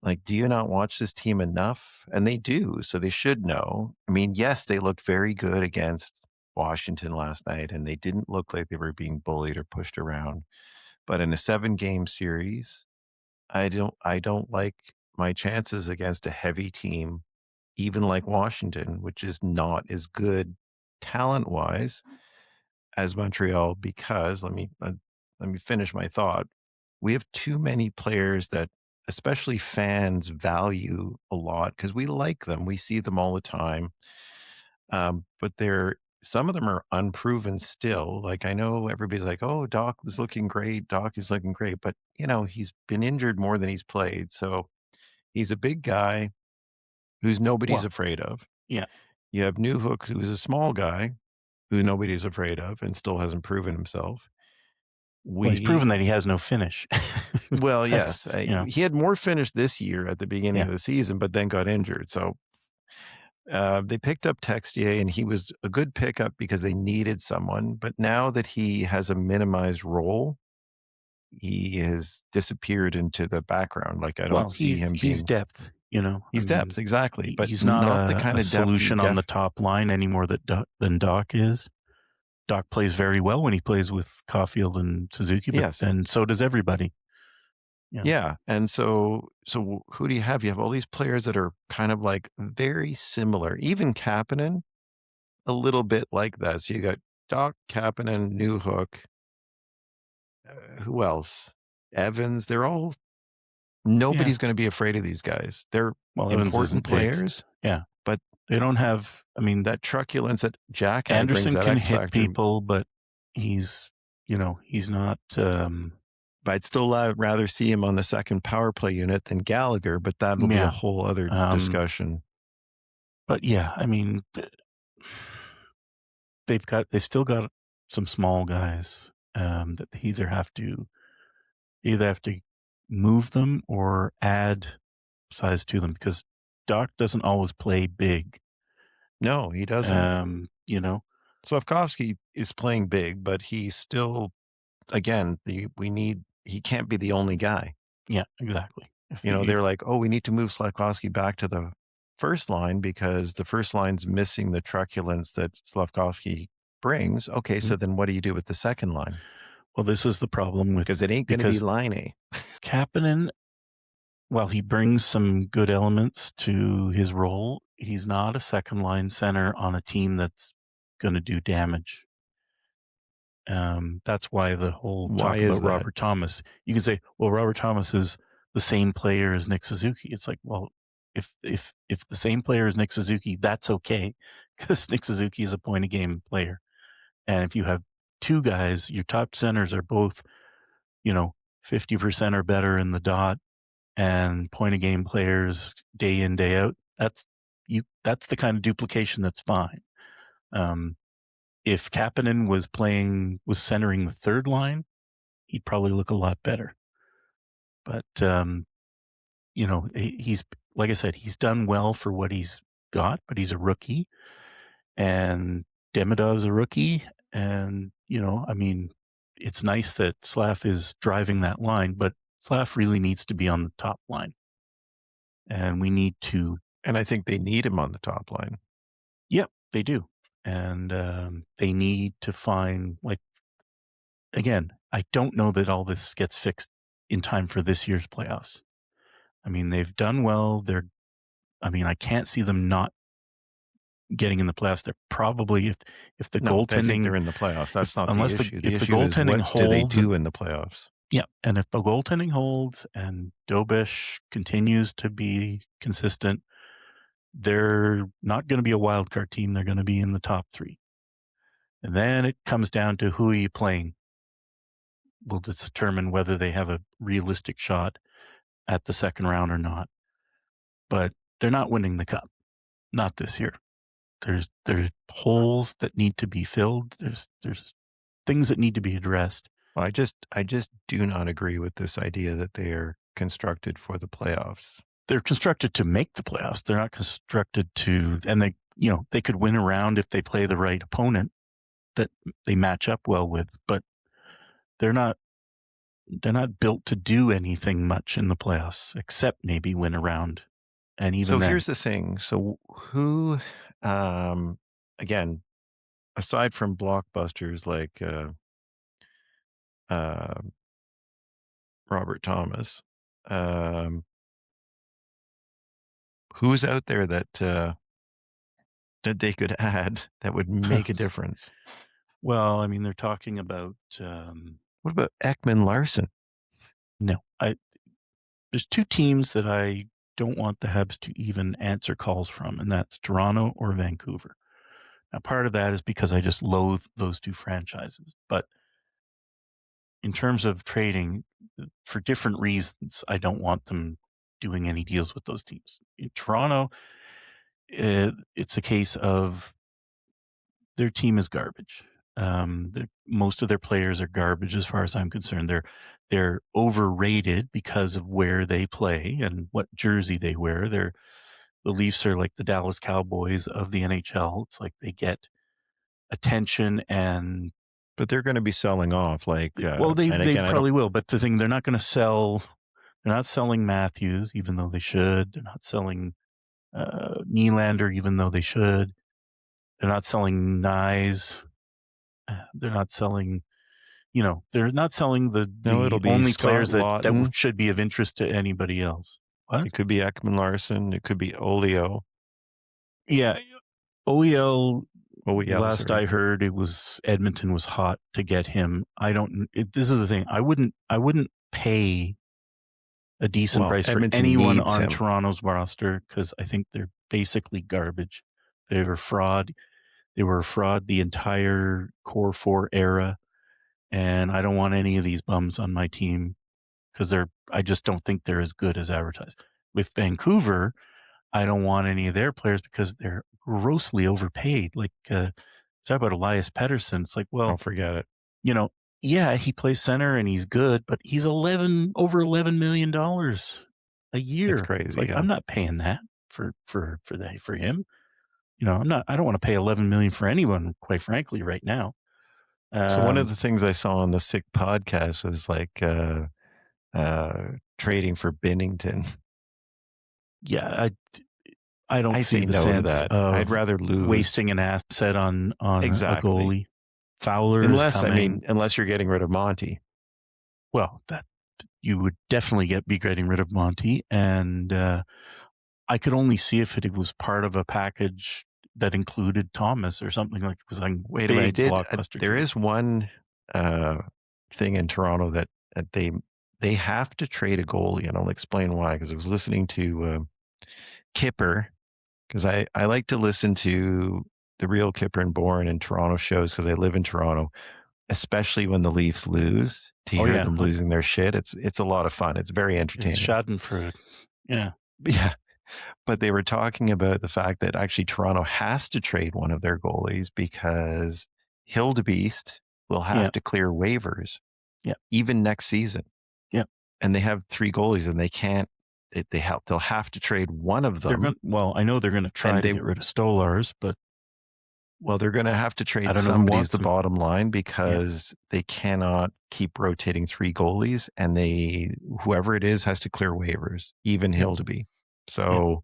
[SPEAKER 2] like, do you not watch this team enough? And they do, so they should know. I mean, yes, they looked very good against Washington last night, and they didn't look like they were being bullied or pushed around. But in a 7-game series, I don't like my chances against a heavy team, even like Washington, which is not as good talent-wise as Montreal, because let me finish my thought. We have too many players that especially fans value a lot because we like them. We see them all the time. But some of them are unproven still. Like, I know everybody's like, "Oh, Doc is looking great. Doc is looking great." But, he's been injured more than he's played. So he's a big guy who's nobody's afraid of.
[SPEAKER 1] Yeah.
[SPEAKER 2] You have Newhook, who is a small guy who nobody's afraid of and still hasn't proven himself.
[SPEAKER 1] Well, he's proven that he has no finish.
[SPEAKER 2] Well, yes. He had more finish this year at the beginning of the season, but then got injured. So they picked up Texier, and he was a good pickup because they needed someone. But now that he has a minimized role, he has disappeared into the background. Like, I don't see him being...
[SPEAKER 1] He's depth,
[SPEAKER 2] He's depth, exactly. But
[SPEAKER 1] he's not
[SPEAKER 2] the kind
[SPEAKER 1] a
[SPEAKER 2] of
[SPEAKER 1] solution on the top line anymore than Doc is. Doc plays very well when he plays with Caulfield and Suzuki, but then so does everybody.
[SPEAKER 2] Yeah. And so who do you have? You have all these players that are kind of like very similar. Even Kapanen, a little bit like that. So you got Doc, Kapanen, Newhook. Who else? Evans. Nobody's going to be afraid of these guys. They're important players.
[SPEAKER 1] Yeah.
[SPEAKER 2] But
[SPEAKER 1] they don't have,
[SPEAKER 2] that truculence that Jack
[SPEAKER 1] Anderson
[SPEAKER 2] brings, that
[SPEAKER 1] can
[SPEAKER 2] X
[SPEAKER 1] hit
[SPEAKER 2] factor.
[SPEAKER 1] people, but he's not.
[SPEAKER 2] But I'd still rather see him on the second power play unit than Gallagher, but that'll be a whole other discussion.
[SPEAKER 1] But yeah, I mean, they've still got some small guys that they either have to move them or add size to them because Doc doesn't always play big.
[SPEAKER 2] No, he doesn't.
[SPEAKER 1] You know,
[SPEAKER 2] Slavkovsky is playing big, but he's still, again, he can't be the only guy.
[SPEAKER 1] yeah, exactly.
[SPEAKER 2] They're like, oh, we need to move Slavkovsky back to the first line because the first line's missing the truculence that Slavkovsky brings. Okay, so then what do you do with the second line?
[SPEAKER 1] Well, this is the problem with
[SPEAKER 2] Because it ain't going to be line A.
[SPEAKER 1] Kapanen, while he brings some good elements to his role, he's not a second line center on a team that's going to do damage. That's why the whole
[SPEAKER 2] Why
[SPEAKER 1] talk
[SPEAKER 2] is
[SPEAKER 1] about
[SPEAKER 2] that?
[SPEAKER 1] Robert Thomas. You can say, well, Robert Thomas is the same player as Nick Suzuki. It's like, well, if the same player as Nick Suzuki, that's okay because Nick Suzuki is a point a game player. And if you have two guys, your top centers are both, 50% or better in the dot and point a game players day in, day out. That's the kind of duplication that's fine. If Kapanen was centering the third line, he'd probably look a lot better. But he's, like I said, he's done well for what he's got, but he's a rookie, and Demidov's a rookie, and I mean, it's nice that Slav is driving that line, but Slav really needs to be on the top line, and we need to.
[SPEAKER 2] And I think they need him on the top line.
[SPEAKER 1] Yep, they do, and they need to find again. I don't know that all this gets fixed in time for this year's playoffs. I mean, they've done well. I can't see them not getting in the playoffs. They're probably if the goaltending.
[SPEAKER 2] I think they're in the playoffs. That's not the issue.
[SPEAKER 1] If the
[SPEAKER 2] issue
[SPEAKER 1] goaltending
[SPEAKER 2] is what
[SPEAKER 1] holds,
[SPEAKER 2] do they do in the playoffs?
[SPEAKER 1] Yeah, and if the goaltending holds and Dobish continues to be consistent, they're not going to be a wild card team. They're going to be in the top three. And then it comes down to who are you playing will determine whether they have a realistic shot at the second round or not. But they're not winning the cup. Not this year. There's holes that need to be filled. There's things that need to be addressed.
[SPEAKER 2] Well, I just do not agree with this idea that they are constructed for the playoffs.
[SPEAKER 1] They're constructed to make the playoffs. They're not constructed to, and they could win a round if they play the right opponent that they match up well with, but they're not built to do anything much in the playoffs except maybe win a round. And even
[SPEAKER 2] so here's the thing. So who, again, aside from blockbusters like Robert Thomas, who's out there that they could add that would make a difference?
[SPEAKER 1] Well, I mean, they're talking about
[SPEAKER 2] what about Ekman Larson?
[SPEAKER 1] No, there's two teams that I don't want the Habs to even answer calls from, and that's Toronto or Vancouver. Now, part of that is because I just loathe those two franchises, but in terms of trading, for different reasons, I don't want them doing any deals with those teams. In Toronto, it's a case of their team is garbage. Most of their players are garbage as far as I'm concerned. They're overrated because of where they play and what jersey they wear. The Leafs are like the Dallas Cowboys of the NHL. It's like they get attention
[SPEAKER 2] but they're going to be selling off. They
[SPEAKER 1] probably will. But the thing, they're not going to sell. They're not selling Matthews, even though they should. They're not selling Nylander, even though they should. They're not selling Nyes. They're not selling. They're not selling the only
[SPEAKER 2] Scott
[SPEAKER 1] players that should be of interest to anybody else. What?
[SPEAKER 2] It could be Ekman Larson. It could be Olio.
[SPEAKER 1] Yeah, OEL.
[SPEAKER 2] Last
[SPEAKER 1] I heard, it was Edmonton was hot to get him. This is the thing. I wouldn't pay a decent price
[SPEAKER 2] Edmonton
[SPEAKER 1] for anyone on
[SPEAKER 2] him.
[SPEAKER 1] Toronto's roster because I think they're basically garbage. They were fraud. They were a fraud the entire Core 4 era, and I don't want any of these bums on my team because I just don't think they're as good as advertised. With Vancouver, I don't want any of their players because they're grossly overpaid. Like, talk about Elias Pettersson. It's like,
[SPEAKER 2] I'll
[SPEAKER 1] well,
[SPEAKER 2] forget it.
[SPEAKER 1] you know, yeah, he plays center and he's good, but he's over $11 million a
[SPEAKER 2] It's
[SPEAKER 1] year. It's
[SPEAKER 2] crazy.
[SPEAKER 1] like
[SPEAKER 2] Yeah.
[SPEAKER 1] I'm not paying that for him. I don't want to pay 11 million for anyone, quite frankly, right now.
[SPEAKER 2] So one of
[SPEAKER 1] Um,
[SPEAKER 2] the things I saw on the Sick podcast was like trading for Binnington.
[SPEAKER 1] yeah, I don't
[SPEAKER 2] I
[SPEAKER 1] see
[SPEAKER 2] say
[SPEAKER 1] the
[SPEAKER 2] no to
[SPEAKER 1] sense
[SPEAKER 2] that. I'd
[SPEAKER 1] of
[SPEAKER 2] rather lose.
[SPEAKER 1] wasting an asset on a
[SPEAKER 2] Exactly.
[SPEAKER 1] goalie. Fowler is
[SPEAKER 2] Unless
[SPEAKER 1] coming.
[SPEAKER 2] unless you're getting rid of Monty.
[SPEAKER 1] Well, that you would definitely be getting rid of Monty, and I could only see if it was part of a package that included Thomas or something like, because I'm way too
[SPEAKER 2] They
[SPEAKER 1] big
[SPEAKER 2] did.
[SPEAKER 1] blockbuster
[SPEAKER 2] There
[SPEAKER 1] to.
[SPEAKER 2] is one thing in Toronto that they have to trade a goalie, and I'll explain why. Because I was listening to Kipper, because I like to listen to the real Kipper and Bourne in Toronto shows because I live in Toronto, especially when the Leafs lose. To
[SPEAKER 1] Oh
[SPEAKER 2] hear
[SPEAKER 1] yeah,
[SPEAKER 2] them losing their shit, it's a lot of fun. It's very
[SPEAKER 1] it's
[SPEAKER 2] entertaining.
[SPEAKER 1] Schadenfreude. Yeah,
[SPEAKER 2] Yeah, but they were talking about the fact that actually Toronto has to trade one of their goalies because Hildebeest will
[SPEAKER 1] yeah,
[SPEAKER 2] have to clear waivers
[SPEAKER 1] yeah,
[SPEAKER 2] even next season.
[SPEAKER 1] yeah.
[SPEAKER 2] And they have 3 goalies and they can't they'll have to trade one of
[SPEAKER 1] They're
[SPEAKER 2] them.
[SPEAKER 1] going. Well, I know they're going to try
[SPEAKER 2] And
[SPEAKER 1] to get rid of Stolars, but
[SPEAKER 2] they're going to have to
[SPEAKER 1] I
[SPEAKER 2] trade
[SPEAKER 1] don't know who
[SPEAKER 2] somebody is
[SPEAKER 1] wants
[SPEAKER 2] the
[SPEAKER 1] them.
[SPEAKER 2] bottom line
[SPEAKER 1] Yeah,
[SPEAKER 2] because they cannot keep rotating 3 goalies and whoever it is has to clear waivers, even
[SPEAKER 1] yep,
[SPEAKER 2] Hildeby.
[SPEAKER 1] yep,
[SPEAKER 2] So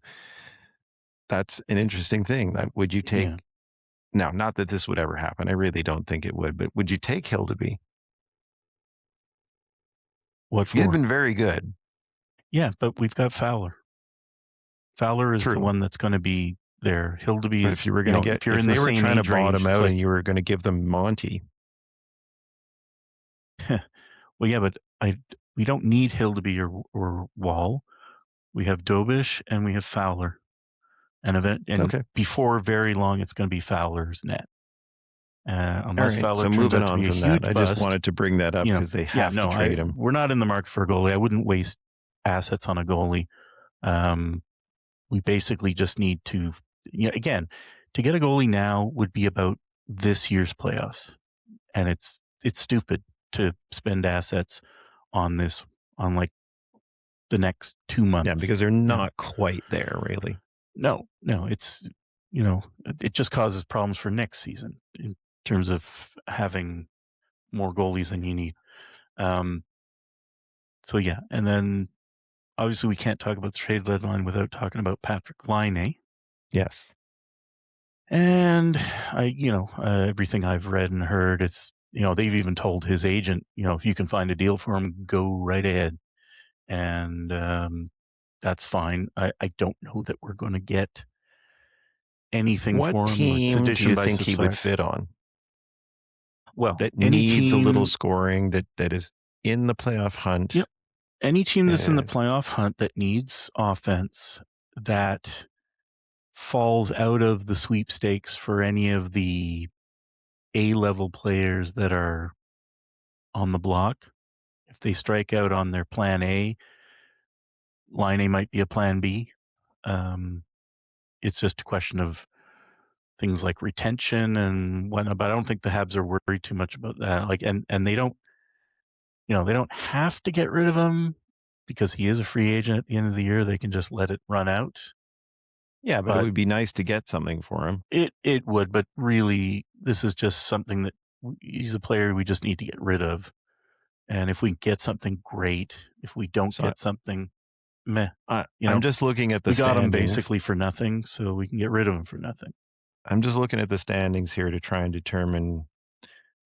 [SPEAKER 2] that's an interesting thing. Would you take
[SPEAKER 1] yeah.
[SPEAKER 2] now, not that this would ever happen. I really don't think it would, but would you take Hildeby?
[SPEAKER 1] What
[SPEAKER 2] He's
[SPEAKER 1] for?
[SPEAKER 2] been very good.
[SPEAKER 1] Yeah, but we've got Fowler. Fowler is the
[SPEAKER 2] True.
[SPEAKER 1] one that's going to be there. Hildeby
[SPEAKER 2] But
[SPEAKER 1] is,
[SPEAKER 2] if you were going to
[SPEAKER 1] if you're
[SPEAKER 2] if
[SPEAKER 1] in the
[SPEAKER 2] they were
[SPEAKER 1] same
[SPEAKER 2] trying to
[SPEAKER 1] age range,
[SPEAKER 2] bottom
[SPEAKER 1] it's
[SPEAKER 2] out
[SPEAKER 1] like,
[SPEAKER 2] and you were going to give them Monty,
[SPEAKER 1] well, yeah, but we don't need Hildeby or Wall. We have Dobish and we have Fowler, and
[SPEAKER 2] okay.
[SPEAKER 1] before very long, it's going to be Fowler's net.
[SPEAKER 2] All
[SPEAKER 1] Unless
[SPEAKER 2] right.
[SPEAKER 1] Fowler
[SPEAKER 2] So
[SPEAKER 1] turns
[SPEAKER 2] moving
[SPEAKER 1] out to
[SPEAKER 2] on
[SPEAKER 1] be a
[SPEAKER 2] from that,
[SPEAKER 1] huge
[SPEAKER 2] I just
[SPEAKER 1] bust,
[SPEAKER 2] wanted to bring that up because they
[SPEAKER 1] yeah,
[SPEAKER 2] have to
[SPEAKER 1] no,
[SPEAKER 2] trade him.
[SPEAKER 1] we're not in the market for a goalie. I wouldn't waste assets on a goalie. We basically just need to, again, to get a goalie now would be about this year's playoffs, and it's stupid to spend assets on like the next 2
[SPEAKER 2] Yeah,
[SPEAKER 1] months.
[SPEAKER 2] because they're not quite there, really.
[SPEAKER 1] No, it's it just causes problems for next season in terms of having more goalies than you need. Um, so yeah, and then obviously we can't talk about the trade deadline without talking about Patrick Laine.
[SPEAKER 2] Yes.
[SPEAKER 1] And everything I've read and heard, it's they've even told his agent, if you can find a deal for him, go right ahead, and that's fine. I don't know that we're going to get anything
[SPEAKER 2] What
[SPEAKER 1] for him. It's
[SPEAKER 2] team do
[SPEAKER 1] addition
[SPEAKER 2] you
[SPEAKER 1] by
[SPEAKER 2] think he would
[SPEAKER 1] subtraction.
[SPEAKER 2] fit on
[SPEAKER 1] Well,
[SPEAKER 2] that
[SPEAKER 1] any
[SPEAKER 2] needs a little
[SPEAKER 1] team,
[SPEAKER 2] scoring that is in the playoff hunt?
[SPEAKER 1] yep, any team that's in the
[SPEAKER 2] Uh,
[SPEAKER 1] playoff hunt that needs offense, that falls out of the sweepstakes for any of the A-level players that are on the block. If they strike out on their plan A, line A might be a plan B. It's just a question of things like retention and whatnot, but I don't think the Habs are worried too much about that. Like, and they don't, they don't have to get rid of him because he is a free agent at the end of the year. They can just let it run out.
[SPEAKER 2] yeah, but it
[SPEAKER 1] But
[SPEAKER 2] would be nice to get something for him.
[SPEAKER 1] it would, but really, this is just something that he's a player we just need to get rid of. And if we get something, great. If we don't
[SPEAKER 2] So
[SPEAKER 1] get something, meh.
[SPEAKER 2] I'm just looking at the
[SPEAKER 1] We got him
[SPEAKER 2] standings.
[SPEAKER 1] basically for nothing, so we can get rid of him for nothing.
[SPEAKER 2] I'm just looking at the standings here to try and determine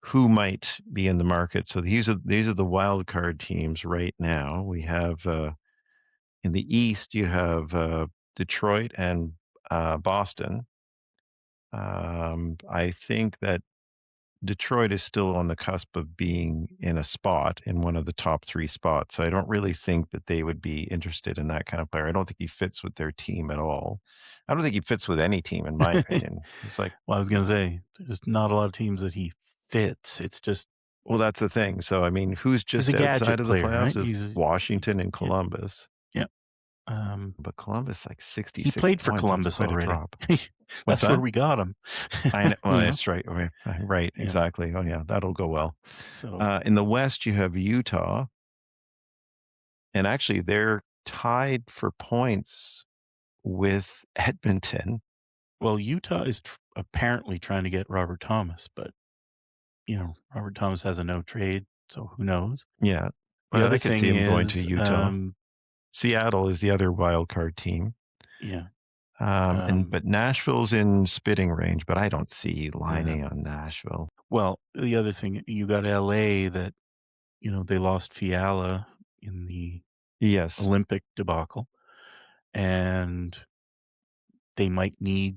[SPEAKER 2] who might be in the market. So these are the wild card teams right now. We have in the East you have Detroit and Boston. I think that Detroit is still on the cusp of being in one of the top 3 spots. So I don't really think that they would be interested in that kind of player. I don't think he fits with their team at all. I don't think he fits with any team, in my opinion. It's like,
[SPEAKER 1] Well, I was going to say, there's not a lot of teams that he fits. It's just
[SPEAKER 2] well, that's the thing. So, I mean, who's
[SPEAKER 1] he's a
[SPEAKER 2] just outside
[SPEAKER 1] gadget
[SPEAKER 2] of the
[SPEAKER 1] player, right?
[SPEAKER 2] playoffs is Washington and
[SPEAKER 1] Yeah,
[SPEAKER 2] Columbus.
[SPEAKER 1] yeah.
[SPEAKER 2] But Columbus, like
[SPEAKER 1] He
[SPEAKER 2] 66
[SPEAKER 1] played for
[SPEAKER 2] points. That's
[SPEAKER 1] Columbus
[SPEAKER 2] quite a
[SPEAKER 1] already.
[SPEAKER 2] drop. What's
[SPEAKER 1] That's where
[SPEAKER 2] that?
[SPEAKER 1] we got him.
[SPEAKER 2] I know. Well,
[SPEAKER 1] You know?
[SPEAKER 2] that's right. Okay. Right.
[SPEAKER 1] Yeah.
[SPEAKER 2] Exactly. Oh, yeah. That'll go well.
[SPEAKER 1] So,
[SPEAKER 2] In the West, you have Utah, and actually, they're tied for points with Edmonton.
[SPEAKER 1] well, Utah is apparently trying to get Robert Thomas, but Robert Thomas has a no trade, so who knows?
[SPEAKER 2] Yeah.
[SPEAKER 1] The
[SPEAKER 2] Well,
[SPEAKER 1] other
[SPEAKER 2] I could see
[SPEAKER 1] thing
[SPEAKER 2] him going to
[SPEAKER 1] is,
[SPEAKER 2] Utah. Seattle is the other wild card team.
[SPEAKER 1] yeah,
[SPEAKER 2] But Nashville's in spitting range, but I don't see
[SPEAKER 1] yeah.
[SPEAKER 2] Laine on Nashville.
[SPEAKER 1] Well, the other thing, you got LA that they lost Fiala in the
[SPEAKER 2] Yes.
[SPEAKER 1] Olympic debacle, and they might need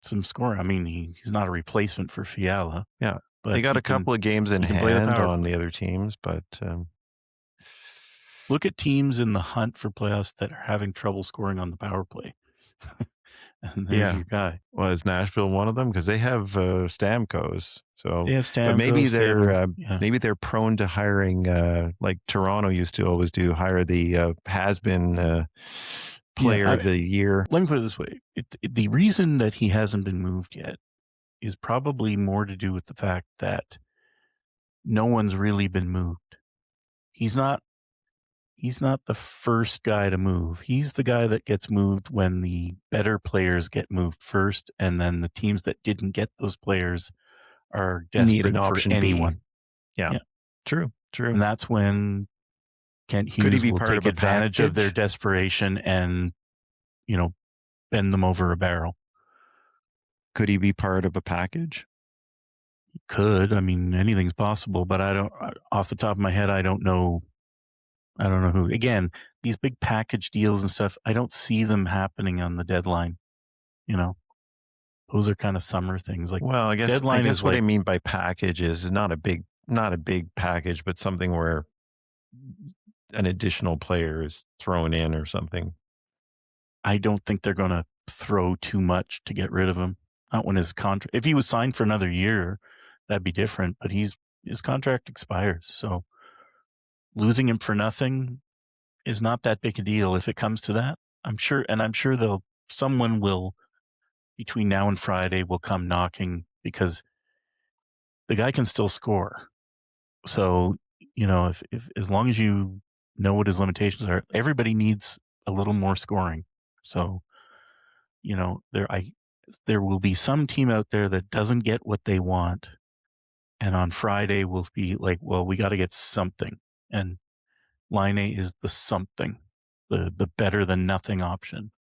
[SPEAKER 1] some scoring. I mean, he's not a replacement for Fiala,
[SPEAKER 2] Yeah. They
[SPEAKER 1] but
[SPEAKER 2] got a couple of games in
[SPEAKER 1] he can play the
[SPEAKER 2] hand
[SPEAKER 1] power
[SPEAKER 2] on
[SPEAKER 1] play.
[SPEAKER 2] the other teams, but
[SPEAKER 1] Look at teams in the hunt for playoffs that are having trouble scoring on the power play. And there's
[SPEAKER 2] yeah.
[SPEAKER 1] your guy.
[SPEAKER 2] Was Nashville one of them? Because they have Stamkos. So,
[SPEAKER 1] They have
[SPEAKER 2] but maybe
[SPEAKER 1] Stamkos. They have a
[SPEAKER 2] maybe they're prone to hiring like Toronto used to always do, hire the has-been player of the year.
[SPEAKER 1] Let me put it this way: the reason that he hasn't been moved yet is probably more to do with the fact that no one's really been moved. He's not the first guy to move. He's the guy that gets moved when the better players get moved first, and then the teams that didn't get those players are
[SPEAKER 2] Need an
[SPEAKER 1] desperate for
[SPEAKER 2] option B.
[SPEAKER 1] anyone.
[SPEAKER 2] Yeah. True.
[SPEAKER 1] And that's when Kent
[SPEAKER 2] Could he
[SPEAKER 1] Hughes
[SPEAKER 2] be
[SPEAKER 1] will
[SPEAKER 2] part of
[SPEAKER 1] take
[SPEAKER 2] a
[SPEAKER 1] advantage of their
[SPEAKER 2] package?
[SPEAKER 1] desperation and, bend them over a barrel.
[SPEAKER 2] Could he be part of a package?
[SPEAKER 1] He could. I mean, anything's possible, but off the top of my head, I don't know. I don't know who. Again, these big package deals and stuff, I don't see them happening on the deadline. Those are kind of summer things. Like,
[SPEAKER 2] Well, I
[SPEAKER 1] deadline
[SPEAKER 2] guess
[SPEAKER 1] is
[SPEAKER 2] what I
[SPEAKER 1] like,
[SPEAKER 2] mean by package is not a big package, but something where an additional player is thrown in or something.
[SPEAKER 1] I don't think they're going to throw too much to get rid of him. Not when his contract, if he was signed for another year, that'd be different, but his contract expires. So losing him for nothing is not that big a deal if it comes to that. I'm sure someone will, between now and Friday, will come knocking because the guy can still score. So, if as long as you know what his limitations are, everybody needs a little more scoring. So, there will be some team out there that doesn't get what they want, and on Friday will be like, well, we got to get something, and Line is the something, the better than nothing option.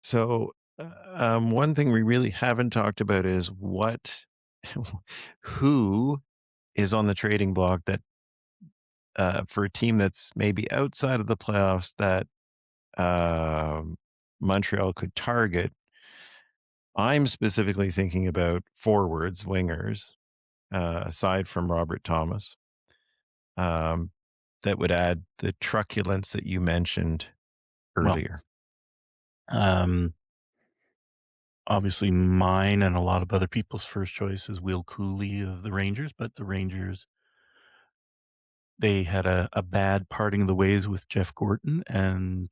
[SPEAKER 2] So, one thing we really haven't talked about is who is on the trading block that for a team that's maybe outside of the playoffs that Montreal could target. I'm specifically thinking about forwards, wingers, aside from Robert Thomas, um, that would add the truculence that you mentioned
[SPEAKER 1] Well,
[SPEAKER 2] earlier.
[SPEAKER 1] obviously mine and a lot of other people's first choice is Will Cooley of the Rangers, but the Rangers, they had a bad parting of the ways with Jeff Gorton, and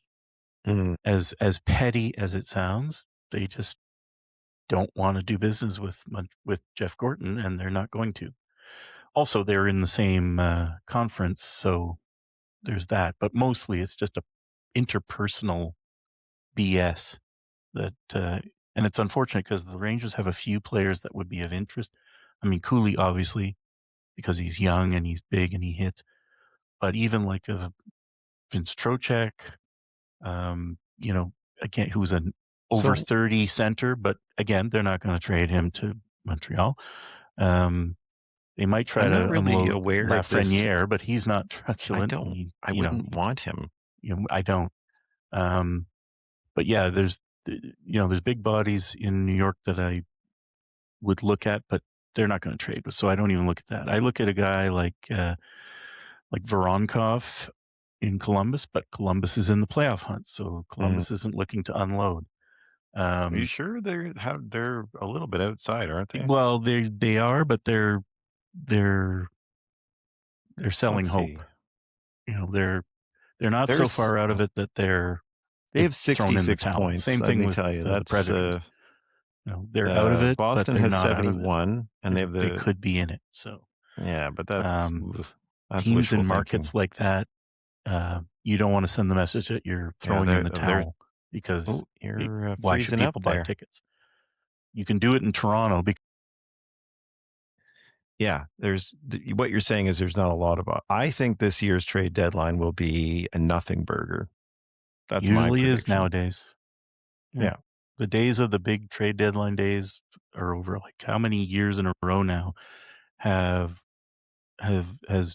[SPEAKER 1] as petty as it sounds, they just don't want to do business with Jeff Gorton, and they're not going to. Also, they're in the same conference, so there's that. But mostly, it's just a interpersonal BS that, and it's unfortunate because the Rangers have a few players that would be of interest. I mean, Cooley, obviously, because he's young and he's big and he hits. But even like a Vince Trocheck, again, who's an over 30 center, but again, they're not going to trade him to Montreal. They might try
[SPEAKER 2] I'm not
[SPEAKER 1] to
[SPEAKER 2] really
[SPEAKER 1] unload
[SPEAKER 2] aware of this.
[SPEAKER 1] Lafreniere, but he's not truculent.
[SPEAKER 2] I wouldn't want him.
[SPEAKER 1] I don't. But yeah, there's big bodies in New York that I would look at, but they're not going to trade. So I don't even look at that. I look at a guy like Voronkov in Columbus, but Columbus is in the playoff hunt, so Columbus isn't looking to unload.
[SPEAKER 2] Are you sure they're a little bit outside, aren't they?
[SPEAKER 1] Well, they are, but they're selling
[SPEAKER 2] Let's
[SPEAKER 1] hope.
[SPEAKER 2] see.
[SPEAKER 1] They're not so far out of it that they're
[SPEAKER 2] They have
[SPEAKER 1] thrown in the
[SPEAKER 2] 66
[SPEAKER 1] towel.
[SPEAKER 2] points.
[SPEAKER 1] Same
[SPEAKER 2] Let
[SPEAKER 1] thing
[SPEAKER 2] me
[SPEAKER 1] with
[SPEAKER 2] tell you,
[SPEAKER 1] the
[SPEAKER 2] that's
[SPEAKER 1] Predators. They're out of it, but
[SPEAKER 2] Boston
[SPEAKER 1] they're
[SPEAKER 2] has
[SPEAKER 1] not out of it.
[SPEAKER 2] 71, and
[SPEAKER 1] They could be in it. So
[SPEAKER 2] yeah, but that's
[SPEAKER 1] teams
[SPEAKER 2] wishful
[SPEAKER 1] in
[SPEAKER 2] thinking.
[SPEAKER 1] markets like that, you don't want to send the message that you're throwing in the towel because why should people buy tickets? You can do it in Toronto.
[SPEAKER 2] Yeah, what you're saying is there's not a lot about. I think this year's trade deadline will be a nothing burger. That's my
[SPEAKER 1] usually
[SPEAKER 2] prediction.
[SPEAKER 1] is nowadays.
[SPEAKER 2] Yeah.
[SPEAKER 1] The days of the big trade deadline days are over. Like how many years in a row now has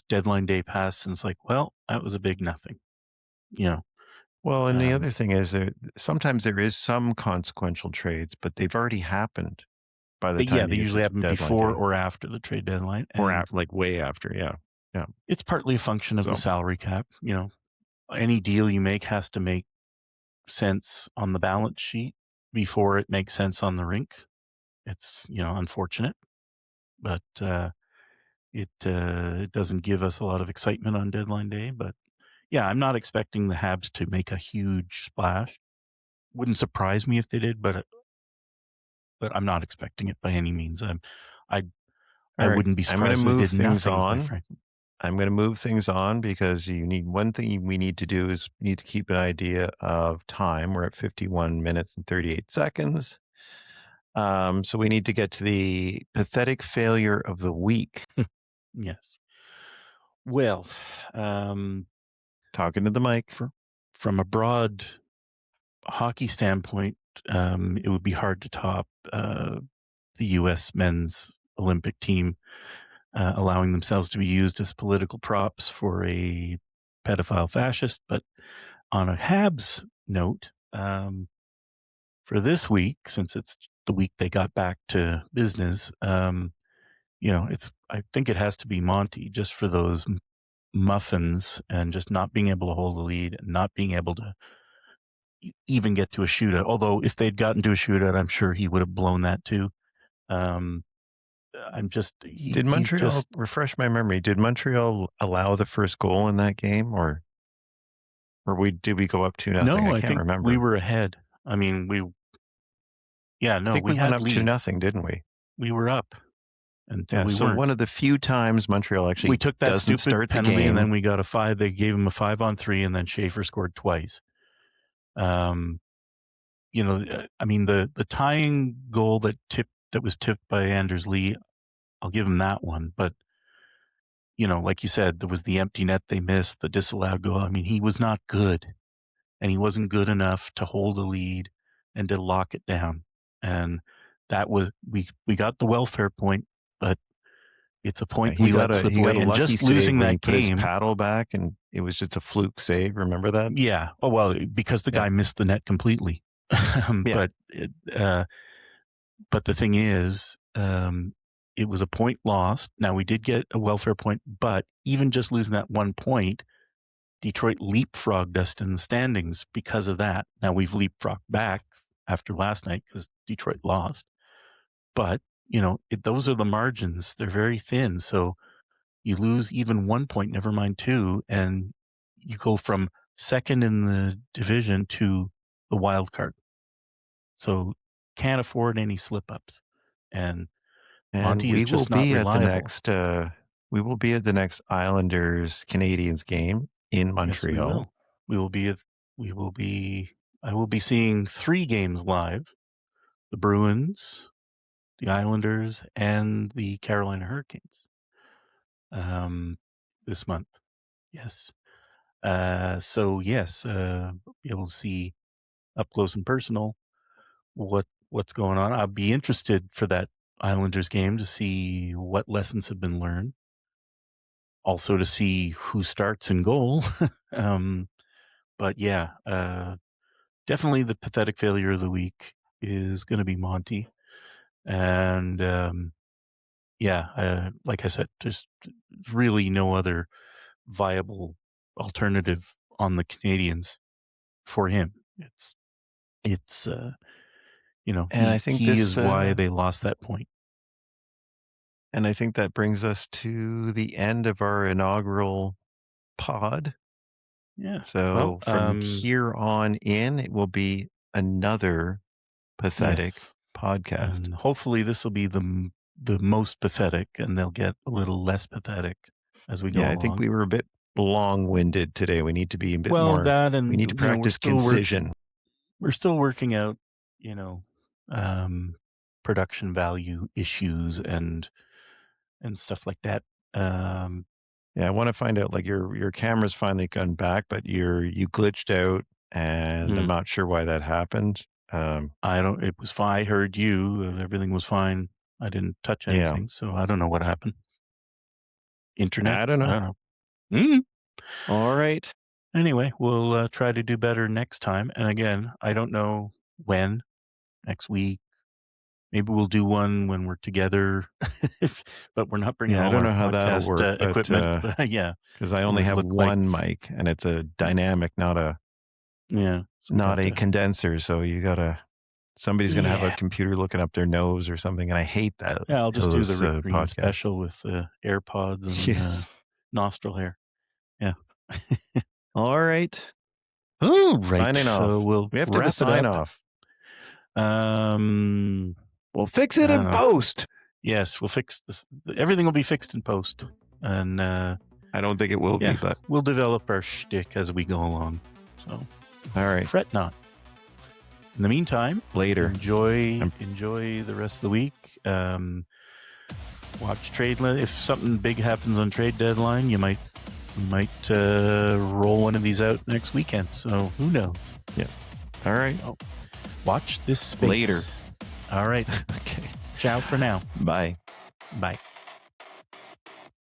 [SPEAKER 1] deadline day passed and it's like, well, that was a big nothing.
[SPEAKER 2] Well, and the other thing is sometimes there is some consequential trades, but they've already happened by the time.
[SPEAKER 1] Yeah, they usually happen before or after the trade deadline,
[SPEAKER 2] or like way after. Yeah.
[SPEAKER 1] It's partly a function of the salary cap. Any deal you make has to make sense on the balance sheet before it makes sense on the rink. It's unfortunate, but it doesn't give us a lot of excitement on deadline day. But yeah, I'm not expecting the Habs to make a huge splash. Wouldn't surprise me if they did, but I'm not expecting it by any means. I wouldn't be surprised if they did nothing, quite frankly.
[SPEAKER 2] I'm going to move things on because one thing we need to do is we need to keep an idea of time. We're at 51 minutes and 38 seconds. So we need to get to the pathetic failure of the week.
[SPEAKER 1] Yes. Well,
[SPEAKER 2] talking to the mic.
[SPEAKER 1] From a broad hockey standpoint, it would be hard to top the U.S. men's Olympic team allowing themselves to be used as political props for a pedophile fascist. But on a Habs note, for this week, since it's the week they got back to business, I think it has to be Monty just for those muffins and just not being able to hold the lead and not being able to even get to a shootout. Although if they'd gotten to a shootout, I'm sure he would have blown that too.
[SPEAKER 2] Did Montreal refresh my memory? Did Montreal allow the first goal in that game, or did we go up 2-0?
[SPEAKER 1] No,
[SPEAKER 2] I can't remember.
[SPEAKER 1] We were ahead. I mean,
[SPEAKER 2] we had went up 2-0, didn't we?
[SPEAKER 1] We were up until we
[SPEAKER 2] so
[SPEAKER 1] weren't.
[SPEAKER 2] One of the few times Montreal actually
[SPEAKER 1] took that
[SPEAKER 2] doesn't
[SPEAKER 1] stupid
[SPEAKER 2] start
[SPEAKER 1] penalty,
[SPEAKER 2] the game,
[SPEAKER 1] and then we got a 5. They gave him a 5-on-3, and then Schaefer scored twice. I mean the tying goal that was tipped by Anders Lee, I'll give him that one. But like you said, there was the empty net they missed, the disallowed goal. I mean, he was not good, and he wasn't good enough to hold a lead and to lock it down. And that was we got the welfare point, but it's a point we let slip away. And just losing that game,
[SPEAKER 2] put his paddle back, and it was just a fluke save. Remember that?
[SPEAKER 1] Yeah. Oh well, because the guy missed the net completely. But the thing is, it was a point lost. Now we did get a welfare point, but even just losing that 1 point, Detroit leapfrogged us in the standings because of that. Now we've leapfrogged back after last night because Detroit lost. But, those are the margins. They're very thin. So you lose even 1 point, never mind 2, and you go from second in the division to the wild card. So can't afford any slip ups. And Monty is just not reliable.
[SPEAKER 2] We will be at the next Islanders Canadiens game in Montreal.
[SPEAKER 1] Yes, we will. I will be seeing 3 games live: the Bruins, the Islanders, and the Carolina Hurricanes. This month, yes. So yes, be able to see up close and personal what's going on. I'll be interested for that Islanders game to see what lessons have been learned. Also to see who starts in goal. But yeah, definitely the pathetic failure of the week is going to be Monty. And like I said, just really no other viable alternative on the Canadiens for him. And I think he is why they lost that point.
[SPEAKER 2] And I think that brings us to the end of our inaugural pod.
[SPEAKER 1] Yeah.
[SPEAKER 2] So from here on in, it will be another pathetic
[SPEAKER 1] yes.
[SPEAKER 2] podcast.
[SPEAKER 1] And hopefully this will be the most pathetic, and they'll get a little less pathetic as we go
[SPEAKER 2] Yeah, I
[SPEAKER 1] along.
[SPEAKER 2] think we were a bit long-winded today. We need to be a bit
[SPEAKER 1] well,
[SPEAKER 2] more.
[SPEAKER 1] that and
[SPEAKER 2] We need to practice concision.
[SPEAKER 1] We're still working out, production value issues and stuff like that.
[SPEAKER 2] Yeah, I want to find out, like, your camera's finally gone back, but you glitched out, and I'm not sure why that happened.
[SPEAKER 1] It was fine. I heard you, and everything was fine. I didn't touch anything, so I don't know what happened. Internet?
[SPEAKER 2] I don't know.
[SPEAKER 1] I don't know.
[SPEAKER 2] All right.
[SPEAKER 1] Anyway, we'll try to do better next time. And again, I don't know when, next week. Maybe we'll do one when we're together, but we're not bringing
[SPEAKER 2] I
[SPEAKER 1] all
[SPEAKER 2] don't
[SPEAKER 1] our
[SPEAKER 2] know how that'll
[SPEAKER 1] podcast
[SPEAKER 2] work,
[SPEAKER 1] equipment. Yeah,
[SPEAKER 2] because I only
[SPEAKER 1] would
[SPEAKER 2] have
[SPEAKER 1] look like-
[SPEAKER 2] one mic, and it's a dynamic, not a
[SPEAKER 1] yeah, so we'll
[SPEAKER 2] not
[SPEAKER 1] have
[SPEAKER 2] a
[SPEAKER 1] to-
[SPEAKER 2] condenser. So somebody's gonna have a
[SPEAKER 1] Yeah.
[SPEAKER 2] computer looking up their nose or something, and I hate that.
[SPEAKER 1] Yeah, I'll just do the
[SPEAKER 2] those,
[SPEAKER 1] Rick Green
[SPEAKER 2] podcasts.
[SPEAKER 1] special with AirPods and
[SPEAKER 2] Yes.
[SPEAKER 1] nostril hair. Yeah.
[SPEAKER 2] All right.
[SPEAKER 1] Oh, right.
[SPEAKER 2] Signing
[SPEAKER 1] So
[SPEAKER 2] off. We have to
[SPEAKER 1] wrap it
[SPEAKER 2] sign
[SPEAKER 1] up.
[SPEAKER 2] off.
[SPEAKER 1] We'll
[SPEAKER 2] fix it in post.
[SPEAKER 1] Yes, we'll fix this. Everything will be fixed in post, and
[SPEAKER 2] I don't think it will be, but
[SPEAKER 1] we'll develop our shtick as we go along. So,
[SPEAKER 2] all right.
[SPEAKER 1] fret not. In the meantime,
[SPEAKER 2] Later.
[SPEAKER 1] Enjoy the rest of the week. Watch trade. If something big happens on trade deadline, we might roll one of these out next weekend. So who knows?
[SPEAKER 2] Yeah. All right.
[SPEAKER 1] Watch this space.
[SPEAKER 2] Later.
[SPEAKER 1] All right.
[SPEAKER 2] Okay.
[SPEAKER 1] Ciao for now.
[SPEAKER 2] Bye.
[SPEAKER 1] Bye.